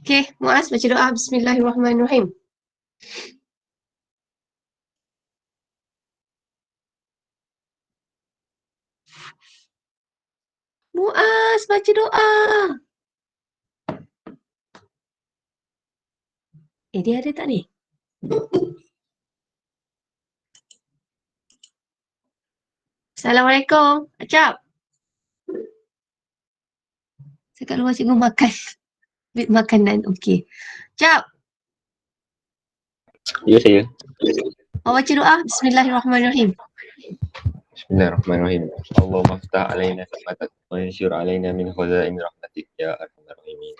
Okey, Muaz baca doa. Bismillahirrahmanirrahim. Muaz baca doa. Dia ada tak ni? Assalamualaikum. Acap. Saya kat luar cikgu makan. Bit makanan. Okey. Acap. Ya, saya. Awak baca doa. Bismillahirrahmanirrahim. Bismillahirrahmanirrahim. Allahumma ftah alaina rahmatak wa anshur alaina min khazain rahmatik ya arhamar rahimin.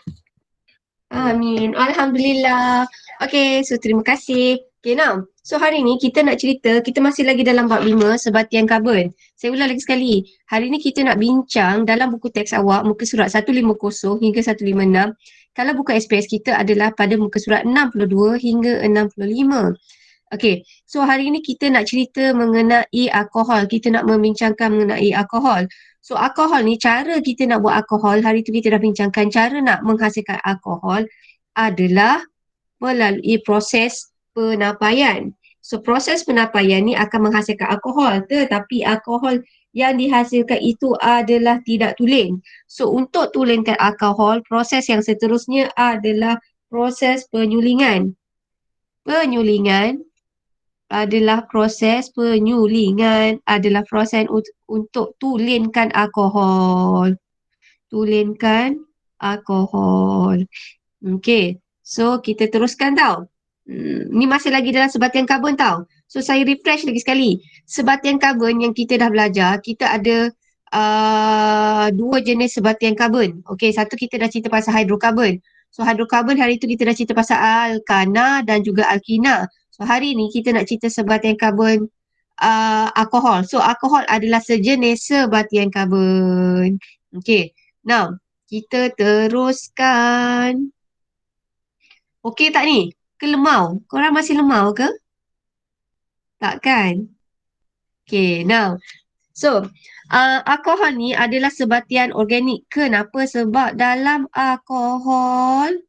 Amin. Alhamdulillah. Okey, so terima kasih. Okey, now. So hari ni kita nak cerita, kita masih lagi dalam bab 5, sebatian karbon. Saya ulang lagi sekali. Hari ni kita nak bincang dalam buku teks awak, muka surat 150 hingga 156. Kalau buku SPS kita adalah pada muka surat 62 hingga 65. Okey, so hari ini kita nak cerita mengenai alkohol. Kita nak membincangkan mengenai alkohol. So alkohol ni, cara kita nak buat alkohol, hari tu kita dah bincangkan cara nak menghasilkan alkohol adalah melalui proses penapaian. So proses penapaian ni akan menghasilkan alkohol, tetapi alkohol yang dihasilkan itu adalah tidak tulen. So untuk tulenkan alkohol, proses yang seterusnya adalah proses penyulingan. Penyulingan adalah proses untuk tulenkan alkohol. Okey. So kita teruskan tau. Ni masih lagi dalam sebatian karbon tau. So saya refresh lagi sekali. Sebatian karbon yang kita dah belajar, kita ada dua jenis sebatian karbon. Okey, satu kita dah cerita pasal hidrokarbon. So hidrokarbon hari tu kita dah cerita pasal alkana dan juga alkina. So hari ni kita nak cerita sebatian karbon alkohol. So alkohol adalah sejenis sebatian karbon. Okey. Now, kita teruskan. Okey tak ni? Ke lemau? Korang masih lemau ke? Tak kan? Okay, now. So, alkohol ni adalah sebatian organik. Kenapa? Sebab dalam alkohol,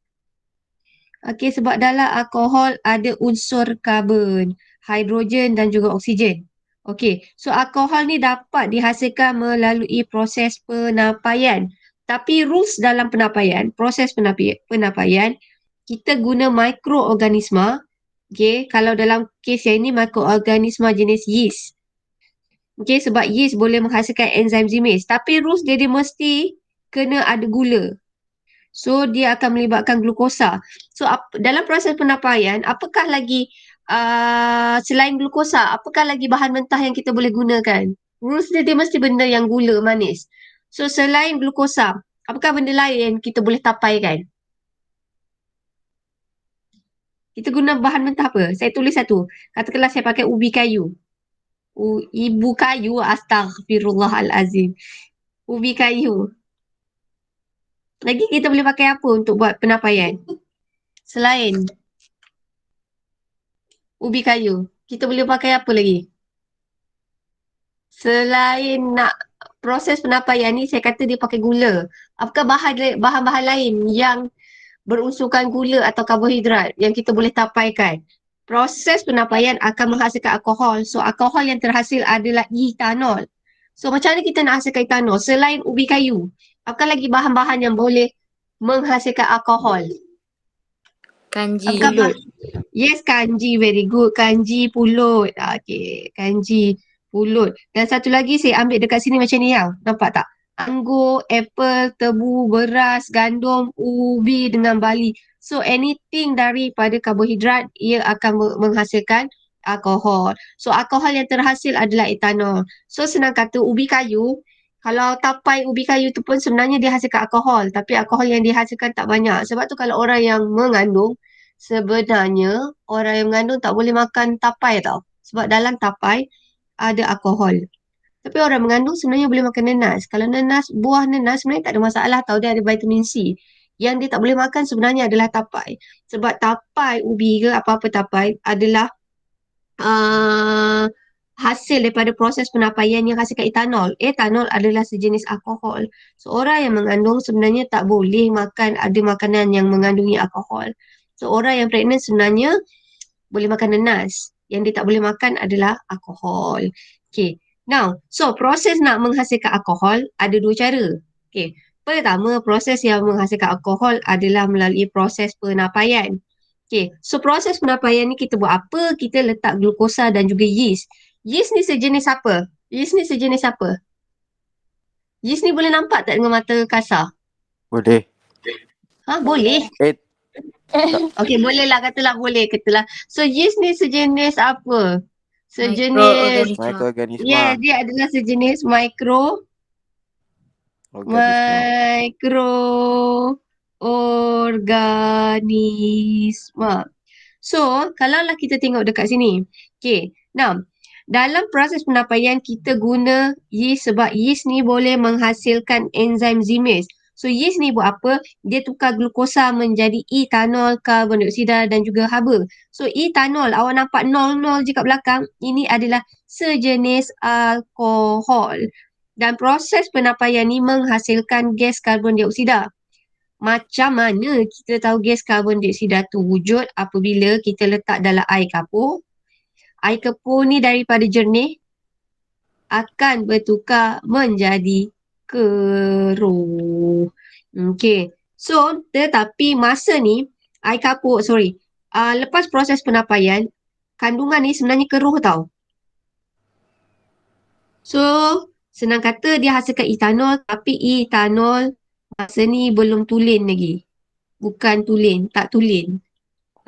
sebab dalam alkohol ada unsur karbon, hidrogen dan juga oksigen. Okey, so alkohol ni dapat dihasilkan melalui proses penapaian. Tapi rules dalam proses penapaian, kita guna mikroorganisma. Okey, kalau dalam kes yang ini mikroorganisma jenis yeast. Okey, sebab yeast boleh menghasilkan enzim zimis. Tapi rules dia mesti kena ada gula. So, dia akan melibatkan glukosa. So, dalam proses penapaian, apakah lagi selain glukosa, apakah lagi bahan mentah yang kita boleh gunakan? Rules dia mesti benda yang gula, manis. So, selain glukosa, apakah benda lain yang kita boleh tapaikan? Kita guna bahan mentah apa? Saya tulis satu. Katakanlah saya pakai ubi kayu. Ibu kayu, astaghfirullahalazim. Ubi kayu. Lagi kita boleh pakai apa untuk buat penapaian? Selain ubi kayu, kita boleh pakai apa lagi? Selain nak proses penapaian ni, saya kata dia pakai gula. Apakah bahan-bahan lain yang berunsurkan gula atau karbohidrat yang kita boleh tapaikan? Proses penapaian akan menghasilkan alkohol. So, alkohol yang terhasil adalah etanol. So, macam mana kita nak hasilkan etanol? Selain ubi kayu, apakah lagi bahan-bahan yang boleh menghasilkan alkohol? Kanji. Yes, kanji. Very good. Kanji pulut. Okay. Kanji pulut. Dan satu lagi saya ambil dekat sini macam ni tau. Nampak tak? Anggur, apple, tebu, beras, gandum, ubi dengan barley. So anything daripada karbohidrat, ia akan menghasilkan alkohol. So alkohol yang terhasil adalah etanol. So senang kata ubi kayu, kalau tapai ubi kayu tu pun sebenarnya dia hasilkan alkohol. Tapi alkohol yang dihasilkan tak banyak. Sebab tu kalau orang yang mengandung, sebenarnya orang yang mengandung tak boleh makan tapai tau. Sebab dalam tapai ada alkohol. Tapi orang mengandung sebenarnya boleh makan nanas. Kalau buah nanas sebenarnya tak ada masalah tau. Dia ada vitamin C. Yang dia tak boleh makan sebenarnya adalah tapai. Sebab tapai, ubi ke apa-apa tapai adalah hasil daripada proses penapaian yang hasilkan etanol. Etanol adalah sejenis alkohol. So, orang yang mengandung sebenarnya tak boleh makan ada makanan yang mengandungi alkohol. So, orang yang pregnant sebenarnya boleh makan nanas. Yang dia tak boleh makan adalah alkohol. Okay. Now, so proses nak menghasilkan alkohol ada dua cara. Okay. Pertama, proses yang menghasilkan alkohol adalah melalui proses penapaian. Okay. So, proses penapaian ni kita buat apa? Kita letak glukosa dan juga yeast. Yeast ni sejenis apa? Yeast ni sejenis apa? Yeast ni boleh nampak tak dengan mata kasar? Boleh. Ha, boleh. Okey, boleh lah, katalah boleh, katalah. So, yeast ni sejenis apa? Sejenis, Microorganisme. Mikroorganisma. yeah, dia adalah sejenis mikroorganisma. So, kalaulah kita tengok dekat sini. Okay, now, dalam proses penapaian kita guna yeast sebab yeast ni boleh menghasilkan enzim zimis. So, yeast ni buat apa? Dia tukar glukosa menjadi etanol, karbon dioksida dan juga haba. So, etanol, awak nampak 00 je kat belakang, ini adalah sejenis alkohol. Dan proses penapaian ni menghasilkan gas karbon dioksida. Macam mana kita tahu gas karbon dioksida tu wujud apabila kita letak dalam air kapur? Air kapur ni daripada jernih akan bertukar menjadi keruh. Okey. So, tetapi masa ni air kapur, lepas proses penapaian, kandungan ni sebenarnya keruh tau. So, senang kata dia hasilkan etanol, tapi etanol masa ni belum tulen lagi. Bukan tulen, tak tulen.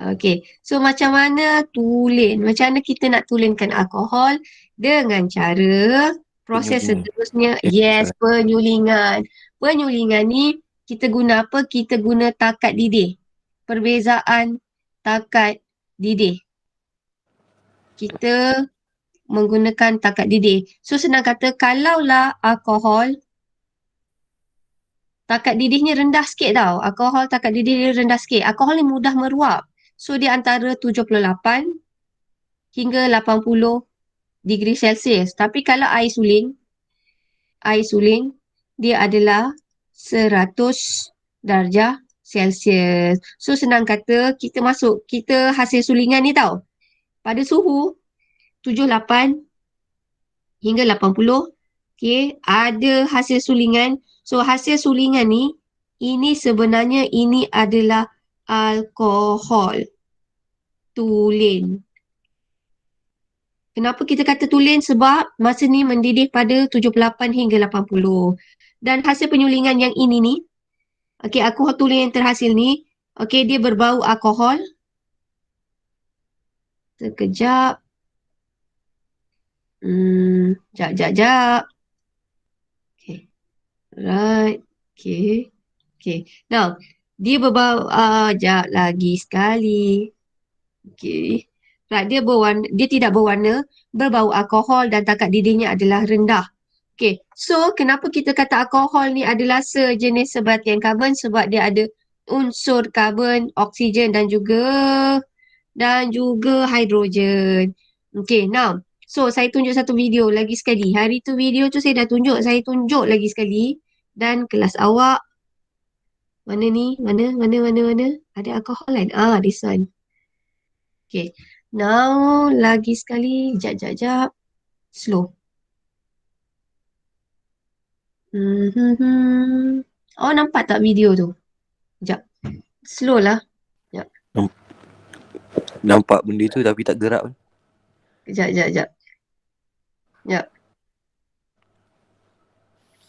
Okey, so macam mana tulen? Macam mana kita nak tulenkan alkohol? Dengan cara proses Penyulingan. seterusnya, yes, penyulingan. Penyulingan ni kita guna apa? Kita guna takat didih. Perbezaan takat didih. Kita menggunakan takat didih. So senang kata, kalaulah alkohol takat didihnya rendah sikit tau. Alkohol takat didih dia rendah sikit. Alkohol ni mudah meruap. So dia antara 78 hingga 80 degree Celsius. Tapi kalau air suling dia adalah 100 darjah Celsius. So senang kata kita hasil sulingan ni tau. Pada suhu 78 hingga 80. Okay, ada hasil sulingan. So hasil sulingan ni, ini sebenarnya ini adalah alkohol. Tulen. Kenapa kita kata tulen? Sebab masa ni mendidih pada 78 hingga 80. Dan hasil penyulingan yang ini ni, okay, alkohol tulen yang terhasil ni, okay, dia berbau alkohol. Sekejap. Jap. Okay. Right. Okay. Now, dia berbau, jap lagi sekali. Okay. Right, dia tidak berwarna, berbau alkohol dan takat didihnya adalah rendah. Okay, so kenapa kita kata alkohol ni adalah sejenis sebatian karbon? Sebab dia ada unsur karbon, oksigen dan juga hidrogen. Okay, now, so saya tunjuk satu video lagi sekali. Hari tu video tu saya dah tunjuk, saya tunjuk lagi sekali. Dan kelas awak, mana ni? Mana? Ada alkohol kan? This one. Okay. Now, lagi sekali. Jap. Slow. Oh, nampak tak video tu? Jap. Slow lah. Nampak benda tu tapi tak gerak pun. Jap.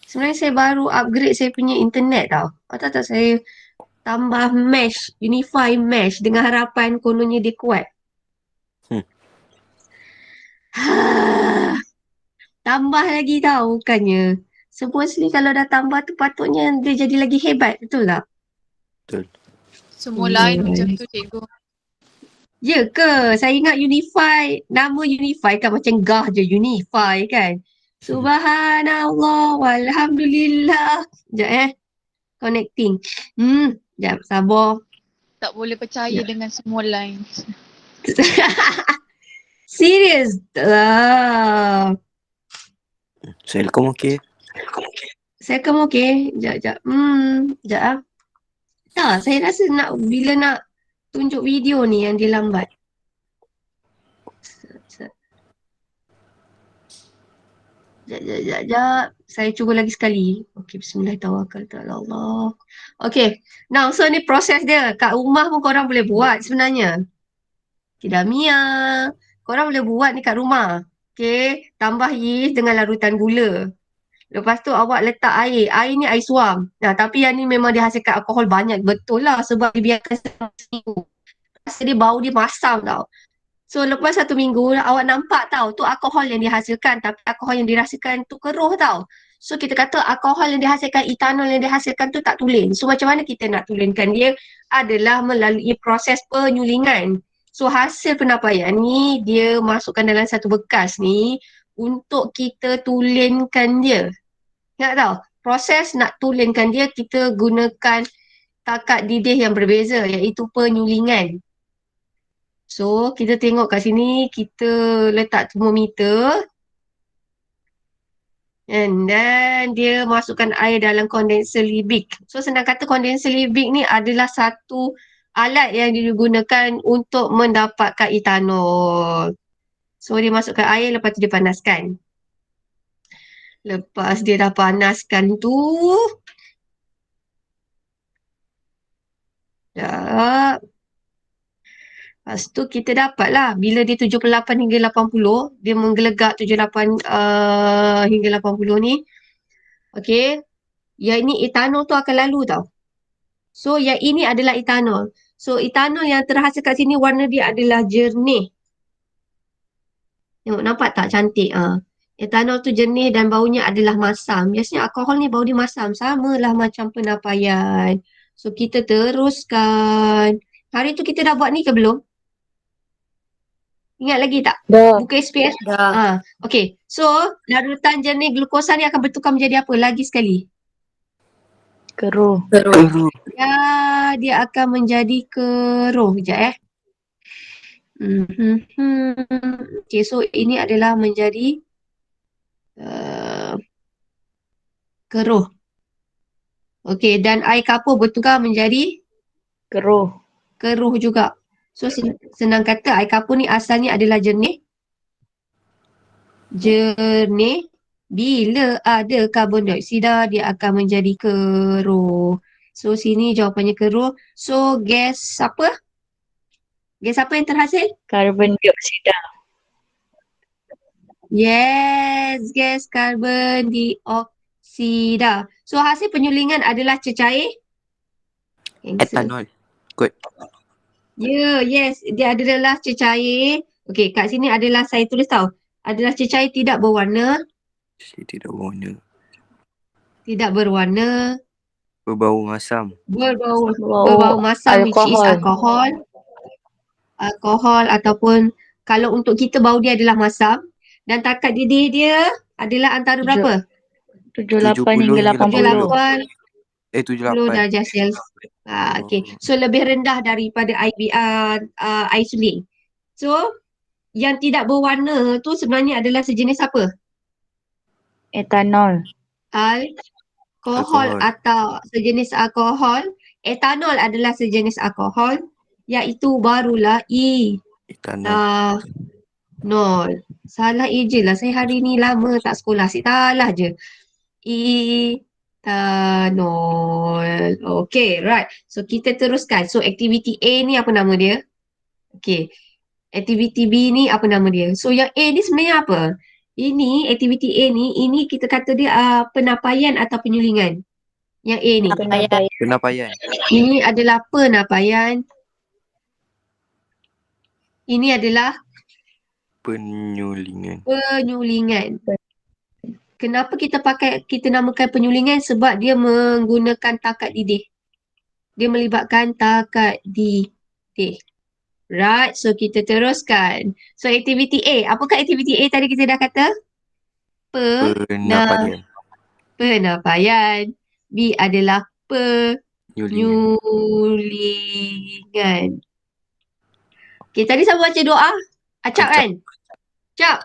Sebenarnya saya baru upgrade saya punya internet tau. Tak saya tambah mesh, unify mesh dengan harapan kononnya dia kuat. Tambah lagi tau bukannya. Supposedly kalau dah tambah tu patutnya dia jadi lagi hebat, betul tak? Betul. Semua lain macam tu cikgu. Ya ke? Saya ingat Unify, nama Unify kan macam gah je Unify kan. Subhanallah walhamdulillah. Sekejap connecting. Sekejap sabar. Tak boleh percaya dengan semua lain. Serius? Selcom okey. Selcom okey. Sekejap. Sekejap ah. Tak, saya rasa bila nak tunjuk video ni yang dia lambat. Sekejap. Sekejap. Saya cuba lagi sekali. Okey, bismillahirrahmanirrahim. Okey. Now, so ni proses dia. Kat rumah pun korang boleh buat sebenarnya. Tidak Mia. Korang boleh buat ni kat rumah. Okey. Tambah yeast dengan larutan gula. Lepas tu awak letak air. Air ni air suam. Nah, tapi yang ni memang dihasilkan alkohol banyak. Betul lah sebab dibiarkan seminggu. Rasa dia bau dia masam tau. So lepas 1 minggu awak nampak tau tu alkohol yang dihasilkan, tapi alkohol yang dirasakan tu keruh tau. So kita kata alkohol yang dihasilkan, etanol yang dihasilkan tu tak tulen. So macam mana kita nak tulenkan dia adalah melalui proses penyulingan. So hasil penapaian ni dia masukkan dalam satu bekas ni untuk kita tulenkan dia. Ingat tau, proses nak tulenkan dia kita gunakan takat didih yang berbeza iaitu penyulingan. So, kita tengok kat sini, kita letak termometer. And then, dia masukkan air dalam kondenser Liebig. So, senang kata kondenser Liebig ni adalah satu alat yang digunakan untuk mendapatkan etanol. So, dia masukkan air, lepas tu dia panaskan. Lepas dia dah panaskan tu, dah. Lepas tu kita dapatlah bila dia 78 hingga 80, dia menggelegak 78 hingga 80 ni. Okey. Yang ini etanol tu akan lalu tau. So yang ini adalah etanol. So etanol yang terhasil kat sini warna dia adalah jernih. Tengok nampak tak cantik Etanol tu jernih dan baunya adalah masam. Biasanya alkohol ni bau dia masam. Samalah macam penapaian. So kita teruskan. Hari tu kita dah buat ni ke belum? Ingat lagi tak? Dah. Buku SPS? Dah. Okey. So, larutan jernih glukosa ni akan bertukar menjadi apa? Lagi sekali. Keruh. Ya, dia akan menjadi keruh. Sekejap Okey, so ini adalah menjadi keruh. Okey, dan air kapur bertukar menjadi keruh juga. So senang kata air kapur ni asalnya adalah jernih. Bila ada karbon dioksida dia akan menjadi keruh. So sini jawapannya keruh. So gas apa? Gas apa yang terhasil? Karbon dioksida. Yes, gas karbon dioksida. So hasil penyulingan adalah cecair Etanol. Kot. Yes, dia adalah cecair. Okey, kat sini adalah saya tulis tau. Adalah cecair tidak berwarna. Tidak berwarna. Tidak berwarna. Berbau masam. Berbau masam which is alkohol. Alkohol ataupun kalau untuk kita bau dia adalah masam. Dan takat didih dia adalah antara berapa? 78 hingga 80. 78 darjah Celsius. Okey. So lebih rendah daripada air suling. So yang tidak berwarna tu sebenarnya adalah sejenis apa? Etanol. Alkohol atau sejenis alkohol. Etanol adalah sejenis alkohol iaitu barulah Etanol. Salah je lah. Saya hari ni lama tak sekolah. Salah je. Etanol. Okay, right. So, kita teruskan. So, aktiviti A ni apa nama dia? Okay. Aktiviti B ni apa nama dia? So, yang A ni sebenarnya apa? Ini, aktiviti A ni, ini kita kata dia penapaian atau penyulingan. Yang A ni. Penapaian. Ini adalah penapaian. Ini adalah penyulingan. Kenapa kita namakan penyulingan? Sebab dia menggunakan takat didih. Dia melibatkan takat didih. Right, so kita teruskan. So aktiviti A, apakah aktiviti A tadi kita dah kata? Penapaian. B adalah penyulingan. Okay, tadi saya baca doa. Acap kan? Cap.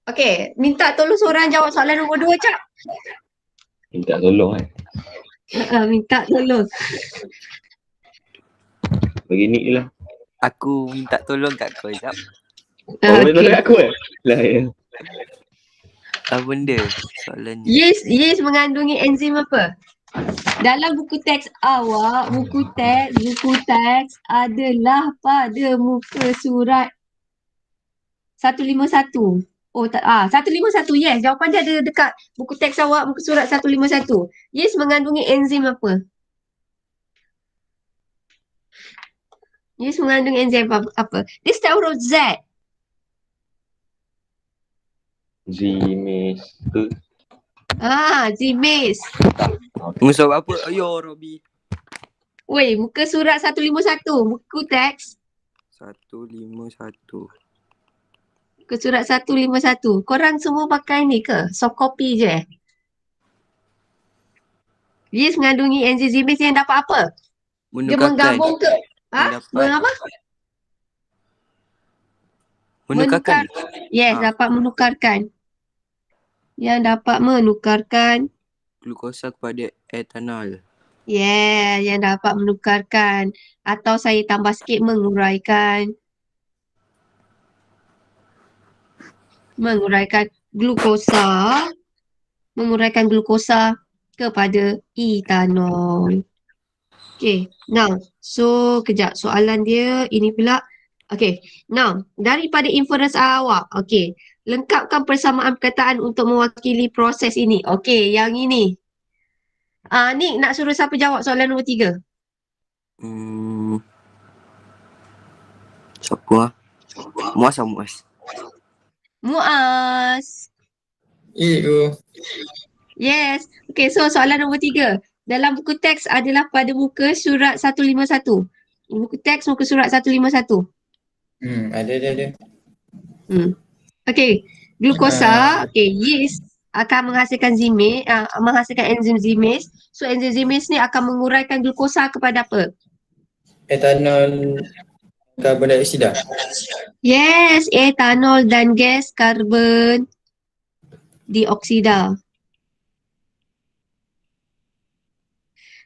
Okey, minta tolong seorang jawab soalan nombor 2, Cap. Minta tolong kan. Minta tolong. Bagi Nick je lah. Aku minta tolong kat kau, Jap. Kau boleh tolong aku Lah ya. Apa benda soalannya? Yeast mengandungi enzim apa? Dalam buku teks awak, buku teks adalah pada muka surat 151. Oh tak, 151, yes. Jawapan dia ada dekat buku teks awak, muka surat 151. Yeast mengandungi enzim apa? Yeast mengandungi enzim apa? Dia start huruf Z. Zimis ke? Zimase. Musuh apa? Ayo, Robi. Woi, muka surat 151, buku teks. 151. Muka surat 151. Korang semua pakai ni ke? Soft copy je? Yeast mengandungi enzim zimase yang dapat apa? Dia Menukarkan. menggabung ke? Mendapat. Mengapa? Menukarkan. Yes, dapat menukarkan. Yang dapat menukarkan. Glukosa kepada etanol. Yeah, yang dapat menukarkan. Atau saya tambah sikit menguraikan. Menguraikan glukosa. Menguraikan glukosa kepada etanol. Okay, now. So, kejap. Soalan dia ini pula. Okay, now. Daripada inference awak. Okay. Lengkapkan persamaan perkataan untuk mewakili proses ini. Okay, yang ini. Ni nak suruh siapa jawab soalan nombor 3? Siapa lah? Muas lah, Muas. Muaz. Ibu. Yes. Okay, so soalan nombor 3. Dalam buku teks adalah pada muka surat 151. Buku teks muka surat 151. Ada. Okay. Glukosa, yeast akan menghasilkan menghasilkan enzim zimase. So enzim zimase ni akan menguraikan glukosa kepada apa? Etanol karbon dioksida. Yes, etanol dan gas karbon dioksida.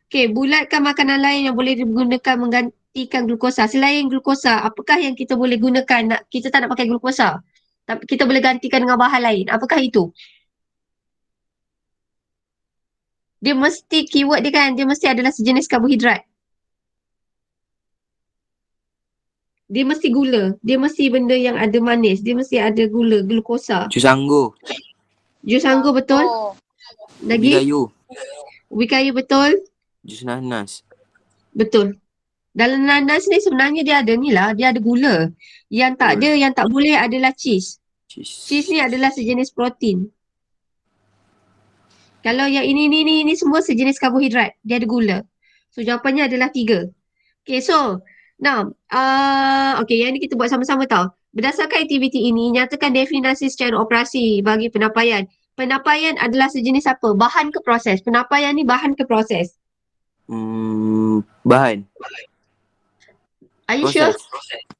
Okay, bulatkan makanan lain yang boleh digunakan menggantikan glukosa. Selain glukosa, apakah yang kita boleh gunakan? Kita tak nak pakai glukosa, tapi kita boleh gantikan dengan bahan lain. Apakah itu? Dia mesti, keyword dia kan, dia mesti adalah sejenis karbohidrat. Dia mesti gula. Dia mesti benda yang ada manis. Dia mesti ada gula, glukosa. Jus anggur. Jus anggur betul? Ubi Lagi? kayu. Ubi kayu betul? Jus nanas. Betul. Dalam nanas ni sebenarnya dia ada ni lah, dia ada gula. Yang tak ada, yang tak boleh adalah cheese. Cheese ni adalah sejenis protein. Kalau yang ini semua sejenis karbohidrat. Dia ada gula. So jawapannya adalah 3. Okay, so now, okay, yang ni kita buat sama-sama tau. Berdasarkan aktiviti ini, nyatakan definisi secara operasi bagi penapaian. Penapaian adalah sejenis apa? Bahan ke proses? Penapaian ni bahan ke proses? Bahan. Are you sure?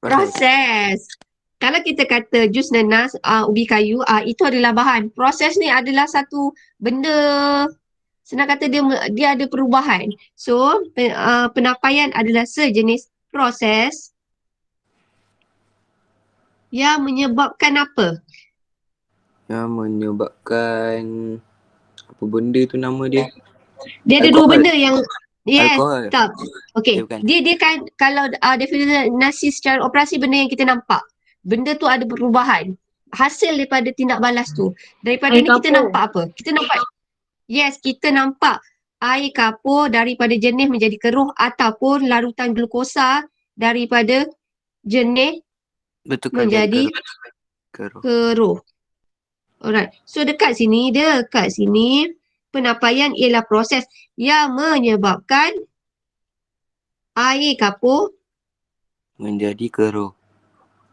Proses. Kalau kita kata jus nanas, ubi kayu, itu adalah bahan. Proses ni adalah satu benda, senang kata dia ada perubahan. So, penapaian adalah sejenis proses yang menyebabkan apa? Yang menyebabkan apa benda tu nama dia? Dia ada dua benda yang Alkohol. tak. Okay. Bukan. Dia kan kalau definisi secara operasi benda yang kita nampak. Benda tu ada perubahan. Hasil daripada tindak balas tu. Daripada ni kita nampak apa? Kita nampak, yes, kita nampak air kapur daripada jernih menjadi keruh ataupun larutan glukosa daripada jernih menjadi keruh. Alright. So dekat sini penapaian ialah proses yang menyebabkan air kapur menjadi keruh.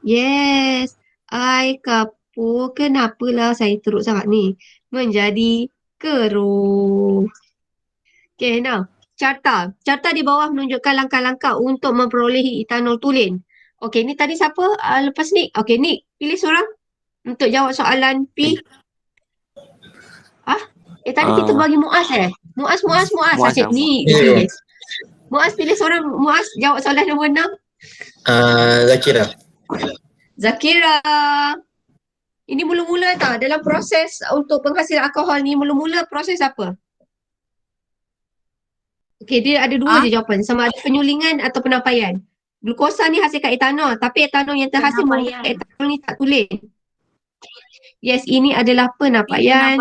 Yes, air kapur, kenapalah saya teruk sangat ni, menjadi keruh. Okay, now, carta. Carta di bawah menunjukkan langkah-langkah untuk memperolehi etanol tulen. Okay, ni tadi siapa? Lepas Nick. Okay, Nick, pilih seorang. untuk jawab soalan P? Tadi kita bagi Muaz Muaz. Muaz Asyik sama. ni. Ya. Muaz pilih seorang. Muaz jawab soalan nombor 6. Zakira. Zakira. Ini mula-mula tau. Dalam proses untuk penghasilan alkohol ni, mula-mula proses apa? Okey, dia ada dua je jawapan. Sama ada penyulingan atau penampaian. Glukosa ni hasilkan etanol. Tapi etanol yang terhasil membuat etanol ni tak tulen. Yes, ini adalah penampaian.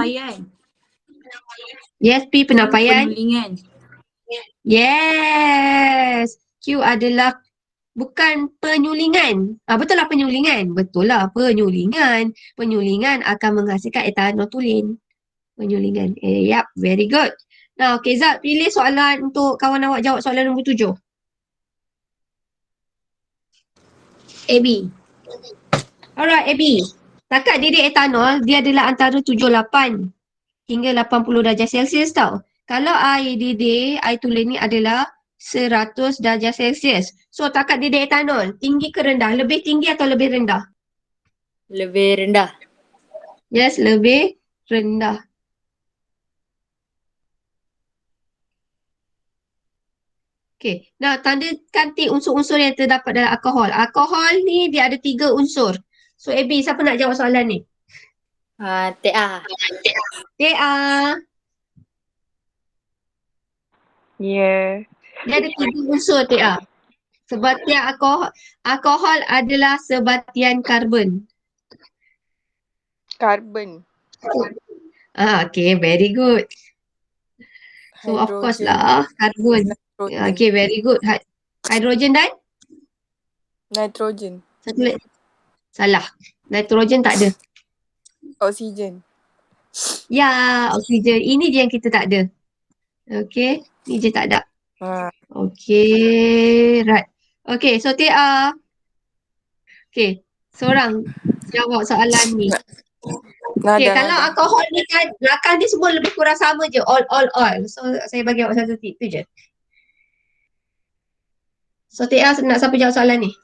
Yes, P penampaian. Yes. Q adalah bukan penyulingan. Betul lah penyulingan. Betul lah penyulingan. Penyulingan akan menghasilkan etanol tulen. Penyulingan. Yap, very good. Nah, okay, Zat, pilih soalan untuk kawan awak jawab soalan nombor 7. AB. Alright, AB. Takat didih etanol, dia adalah antara 78 hingga 80 darjah Celsius tau. Kalau air didih, air tulen ni adalah 100 darjah Celsius. So, takat didih etanol, tinggi ke rendah? Lebih tinggi atau lebih rendah? Lebih rendah. Yes, lebih rendah. Okay. Nah, tandakan tik unsur-unsur yang terdapat dalam alkohol. Alkohol ni dia ada 3 unsur. So, AB, siapa nak jawab soalan ni? TA. TA. Ya. Dia ada 3 unsur TA. Sebatian alkohol adalah sebatian karbon. Karbon. Okay, very good. So, of course lah, karbon. Okay, very good. Hidrogen dan? Nitrogen. Satu lagi. Salah. Nitrogen tak ada. Oksigen. Ya, oksigen. Ini je yang kita tak ada. Okay, ni je tak ada. Okay, right. Okay, so TA. Okay, seorang jawab soalan ni. Okay, kalau alkohol ni kan, belakang dia semua lebih kurang sama je. All. So, saya bagi awak satu tip tu je. So, TA nak siapa jawab soalan ni?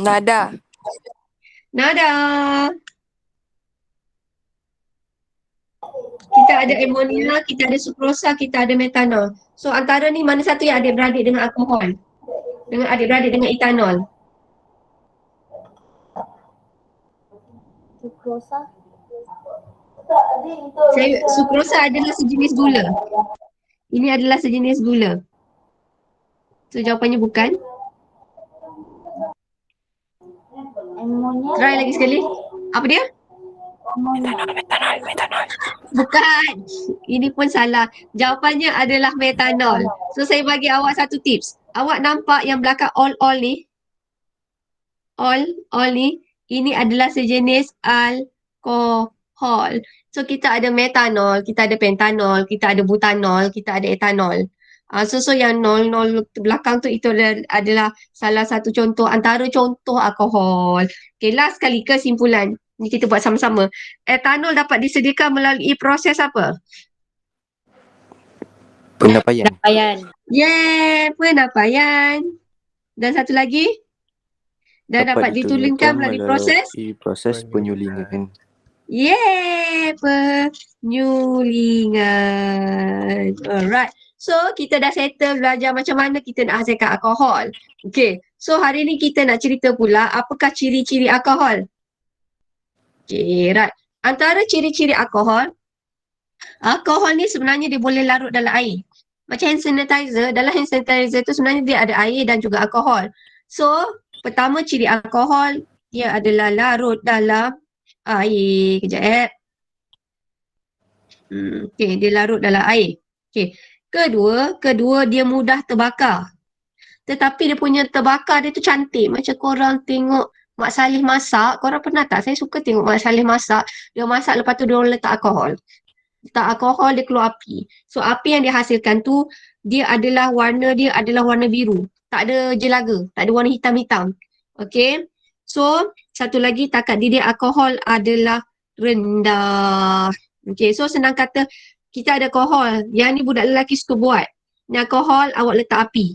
Nada. Kita ada amonia, kita ada sukrosa, kita ada metanol. So, antara ni mana satu yang adik-beradik dengan alkohol? Dengan adik-beradik dengan etanol? Sukrosa adalah sejenis gula. Ini adalah sejenis gula. So, jawapannya bukan. Try lagi sekali. Apa dia? Metanol. Bukan. Ini pun salah. Jawapannya adalah metanol. So, saya bagi awak satu tips. Awak nampak yang belakang all ni? All ni. Ini adalah sejenis alkohol. So, kita ada metanol, kita ada pentanol, kita ada butanol, kita ada etanol. So yang 00 belakang tu itu adalah salah satu contoh antara contoh alkohol. Okay, last kali kesimpulan. Ni kita buat sama-sama. Etanol dapat disediakan melalui proses apa? Penampaian. Yeah, penampaian. Dan satu lagi? Dan dapat ditulinkan melalui proses penyulingan. Yeah, penyulingan. Alright. So, kita dah settle belajar macam mana kita nak hasilkan alkohol. Okay. So, hari ni kita nak cerita pula apakah ciri-ciri alkohol. Okay, right. Antara ciri-ciri alkohol ni sebenarnya dia boleh larut dalam air. Macam hand sanitizer, dalam hand sanitizer tu sebenarnya dia ada air dan juga alkohol. So, pertama ciri alkohol, dia adalah larut dalam air. Kejap. Okay, dia larut dalam air. Okay. Kedua dia mudah terbakar. Tetapi dia punya terbakar dia tu cantik. Macam korang tengok Mak Saleh masak. Korang pernah tak? Saya suka tengok Mak Saleh masak. Dia masak lepas tu dia orang letak alkohol. Letak alkohol dia keluar api. So api yang dia hasilkan tu warna dia adalah warna biru. Tak ada jelaga. Tak ada warna hitam-hitam. Okay. So satu lagi takat didih alkohol adalah rendah. Okay. So senang kata kita ada alkohol. Yang ni budak lelaki suka buat. Ni alkohol awak letak api.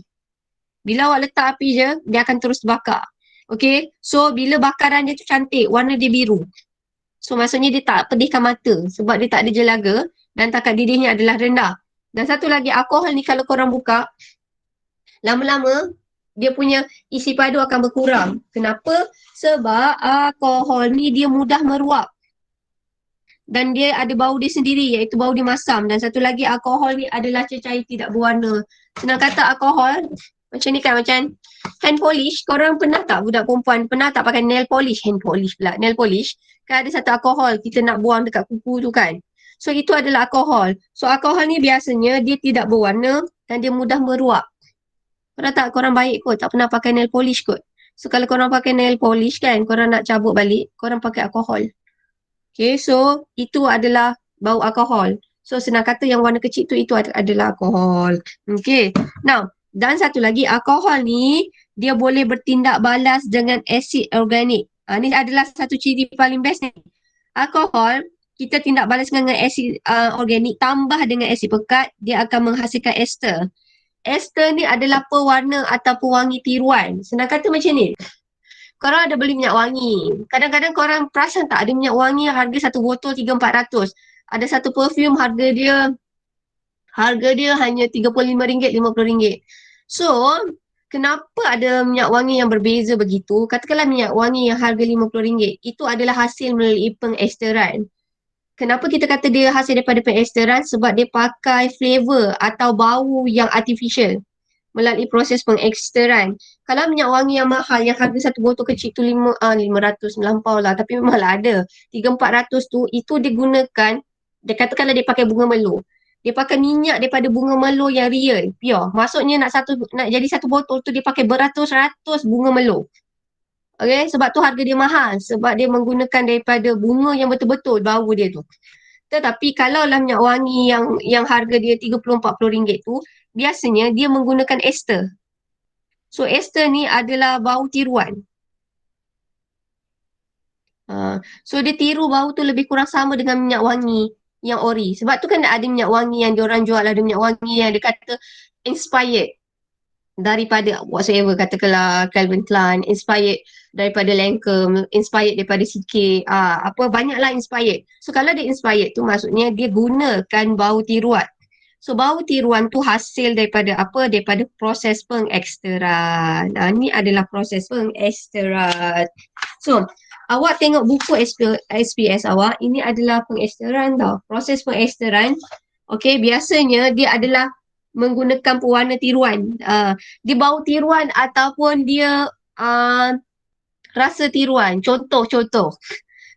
Bila awak letak api je, dia akan terus bakar. Okay, so bila bakaran dia tu cantik, warna dia biru. So maksudnya dia tak pedihkan mata sebab dia tak ada jelaga dan takat didihnya adalah rendah. Dan satu lagi, alkohol ni kalau korang buka, lama-lama dia punya isi padu akan berkurang. Kenapa? Sebab alkohol ni dia mudah meruap. Dan dia ada bau dia sendiri, iaitu bau dia masam. Dan satu lagi, alkohol ni adalah cecair tidak berwarna. Senang kata alkohol, macam ni kan, macam hand polish. Korang pernah tak, budak perempuan, pernah tak pakai nail polish? Hand polish pula, nail polish. Kan ada satu alkohol, kita nak buang dekat kuku tu kan. So itu adalah alkohol. So alkohol ni biasanya dia tidak berwarna dan dia mudah meruap. Korang tak, korang baik kot, tak pernah pakai nail polish kot. So kalau korang pakai nail polish kan, korang nak cabut balik, korang pakai alkohol. Okay, so itu adalah bau alkohol. So senang kata yang warna kecil tu itu adalah alkohol. Okay, now dan satu lagi, alkohol ni dia boleh bertindak balas dengan asid organik. Ni adalah satu ciri paling best ni. Alkohol, kita tindak balas dengan asid organik tambah dengan asid pekat, dia akan menghasilkan ester. Ester ni adalah pewarna atau pewangi tiruan. Senang kata macam ni. Korang ada beli minyak wangi. Kadang-kadang korang perasan tak ada minyak wangi harga satu botol 3-400. Ada satu perfume harga dia hanya RM35, RM50. So, kenapa ada minyak wangi yang berbeza begitu? Katakanlah minyak wangi yang harga RM50. Itu adalah hasil melalui pengesteran. Kenapa kita kata dia hasil daripada pengesteran? Sebab dia pakai flavor atau bau yang artificial melalui proses pengeksteran. Kalau minyak wangi yang mahal, yang harga satu botol kecil tu 500 melampau lah, tapi memanglah ada 300-400 tu, itu digunakan, dia katakanlah dia pakai bunga melo. Dia pakai minyak daripada bunga melo yang real, pure. Maksudnya nak jadi satu botol tu dia pakai beratus-ratus bunga melo. Okay, sebab tu harga dia mahal, sebab dia menggunakan daripada bunga yang betul-betul bau dia tu. Tetapi kalau lah minyak wangi yang harga dia RM30-40 tu, biasanya dia menggunakan ester. So ester ni adalah bau tiruan. So dia tiru bau tu lebih kurang sama dengan minyak wangi yang ori. Sebab tu kan ada minyak wangi yang diorang jual, ada minyak wangi yang dia kata inspired daripada whatsoever, katakanlah Calvin Klein, inspired daripada Lancome, inspired daripada CK, banyaklah inspired. So kalau dia inspired tu maksudnya dia gunakan bau tiruan. So bau tiruan tu hasil daripada apa? Daripada proses pengeksteran. Ni adalah proses pengeksteran. So awak tengok buku SPS awak, ini adalah pengeksteran tau. Proses pengeksteran, okay, biasanya dia adalah menggunakan pewarna tiruan. Dia bau tiruan ataupun dia rasa tiruan. Contoh,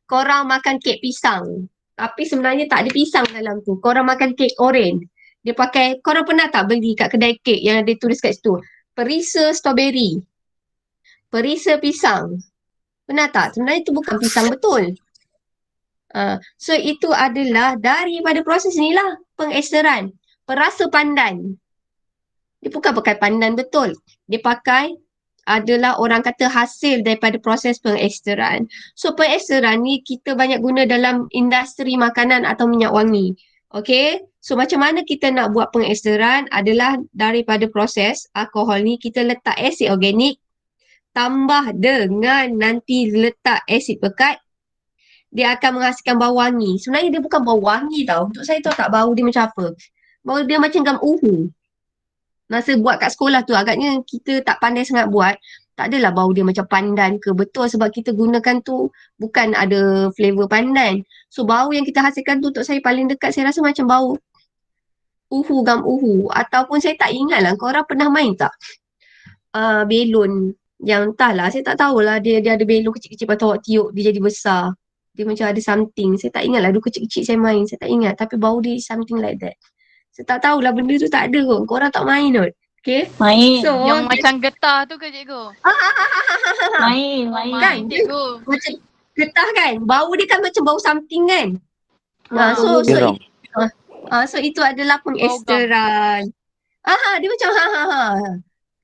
korang makan kek pisang, tapi sebenarnya tak ada pisang dalam tu. Korang makan kek oren. Dia pakai, korang pernah tak beli kat kedai kek yang ada tulis kat situ? Perisa strawberry, perisa pisang. Pernah tak? Sebenarnya itu bukan pisang betul. So itu adalah daripada proses inilah pengeksteran. Perasa pandan. Dia bukan pakai pandan betul. Dia pakai adalah orang kata hasil daripada proses pengeksteran. So pengeksteran ni kita banyak guna dalam industri makanan atau minyak wangi. Okay, so macam mana kita nak buat pengeksteran adalah daripada proses alkohol ni kita letak asid organik tambah dengan nanti letak asid pekat, dia akan menghasilkan bau wangi. Sebenarnya dia bukan bau wangi tau. Untuk saya tahu tak bau dia macam apa? Bau dia macam gam uhu. Masa buat kat sekolah tu agaknya kita tak pandai sangat buat. Tak adalah bau dia macam pandan ke. Betul sebab kita gunakan tu bukan ada flavor pandan. So bau yang kita hasilkan tu untuk saya paling dekat saya rasa macam bau uhu, gam uhu. Ataupun saya tak ingat lah, korang pernah main tak? Belon yang entahlah, saya tak tahulah dia ada belon kecil-kecil lepas tu awak tiup dia jadi besar. Dia macam ada something. Saya tak ingat lah, dulu kecil-kecil saya main. Saya tak ingat tapi bau dia something like that. Saya tak tahulah benda tu tak ada kot. Korang tak main kot. Okay? Main. So, Yang macam getah tu ke cikgu? Main. kan? Cikgu. Macam getah kan? Bau dia kan macam bau something kan? Gerong. So itu adalah pengeksteran. Dia macam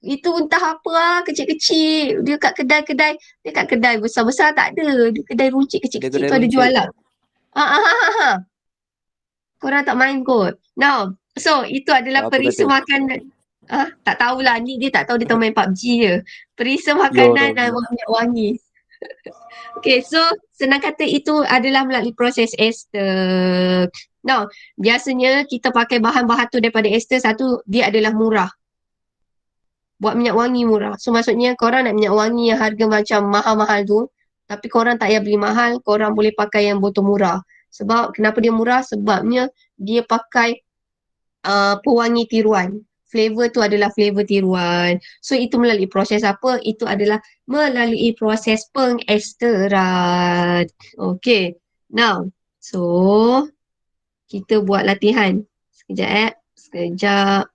Itu entah apa kecil-kecil. Dia kat kedai-kedai. Dia kat kedai besar-besar tak ada. Dia kedai runcit kecil-kecil tu ada jual lah. Korang tak main kot. Now, so itu adalah Apa perisa kata? makanan. Tak tahulah. Ni dia tak tahu, dia tahu main PUBG je. Perisa Ya makanan dan Allah. minyak wangi. Okay, so senang kata itu adalah melalui proses ester. Now, biasanya kita pakai bahan-bahan tu daripada ester. Satu, dia adalah murah. Buat minyak wangi murah. So maksudnya korang nak minyak wangi yang harga macam mahal-mahal tu, tapi korang tak payah beli mahal, korang boleh pakai yang botol murah. Sebab kenapa dia murah? Sebabnya dia pakai pewangi tiruan. Flavor tu adalah flavor tiruan. So itu melalui proses apa? Itu adalah melalui proses pengesteran. Okay. Now, so kita buat latihan. Sekejap.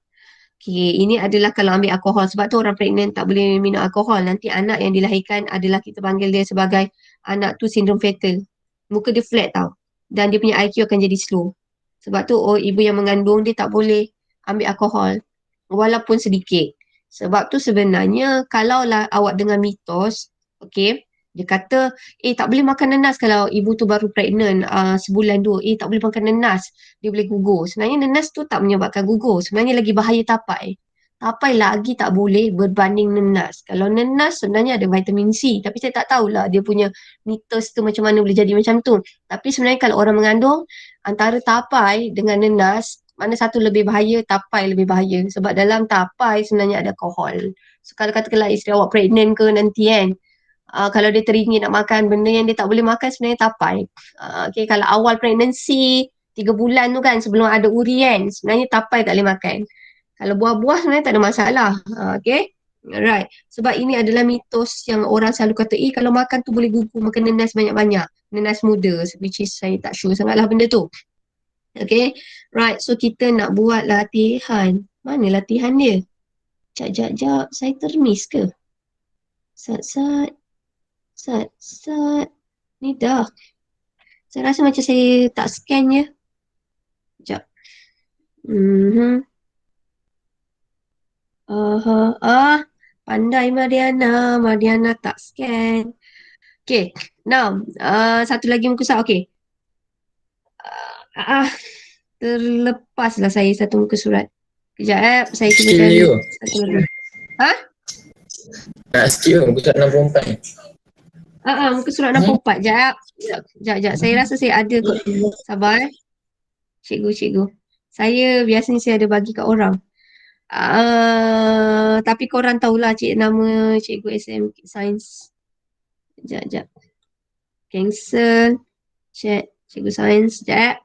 Okay, ini adalah kalau ambil alkohol. Sebab tu orang pregnant tak boleh minum alkohol. Nanti anak yang dilahirkan adalah kita panggil dia sebagai anak tu sindrom fetal. Muka dia flat tau. Dan dia punya IQ akan jadi slow. Sebab tu ibu yang mengandung dia tak boleh ambil alkohol. Walaupun sedikit. Sebab tu sebenarnya kalaulah awak dengar mitos, okay, dia kata, tak boleh makan nanas kalau ibu tu baru pregnant sebulan 2. Tak boleh makan nanas. Dia boleh gugur. Sebenarnya nanas tu tak menyebabkan gugur. Sebenarnya lagi bahaya tapai. Tapai lagi tak boleh berbanding nanas. Kalau nanas sebenarnya ada vitamin C. Tapi saya tak tahulah dia punya mitos tu macam mana boleh jadi macam tu. Tapi sebenarnya kalau orang mengandung, antara tapai dengan nanas, mana satu lebih bahaya? Tapai lebih bahaya. Sebab dalam tapai sebenarnya ada alkohol. So kalau katakanlah isteri awak pregnant ke nanti kan, kalau dia teringin nak makan benda yang dia tak boleh makan sebenarnya tapai. Okay, kalau awal pregnancy 3 bulan tu kan sebelum ada uri kan, sebenarnya tapai tak boleh makan. Kalau buah-buah sebenarnya tak ada masalah. Okay. Alright. Sebab ini adalah mitos yang orang selalu kata, kalau makan tu boleh gugur, makan nanas banyak-banyak. Nanas muda, which is saya tak sure sangatlah benda tu. Okay. Right. So kita nak buat latihan. Mana latihan dia? Jap. Saya termiss ke? Sat. Ni dah. Saya rasa macam saya tak scan je. Sekejap. Pandai Mariana. Mariana tak scan. Okay. Now, satu lagi muka surat. Okay. Terlepaslah saya satu muka surat. Kejap, saya cuba Skill cari you. satu lagi. Skill bukan 64 ni. Muka surat 64. Jap. Saya rasa saya ada kot. Sabar. Cikgu. Saya biasanya saya ada bagi kat orang. Tapi korang tahulah nama cikgu SM Sains. Jap. Cancel. Check. Cikgu Sains. Jap.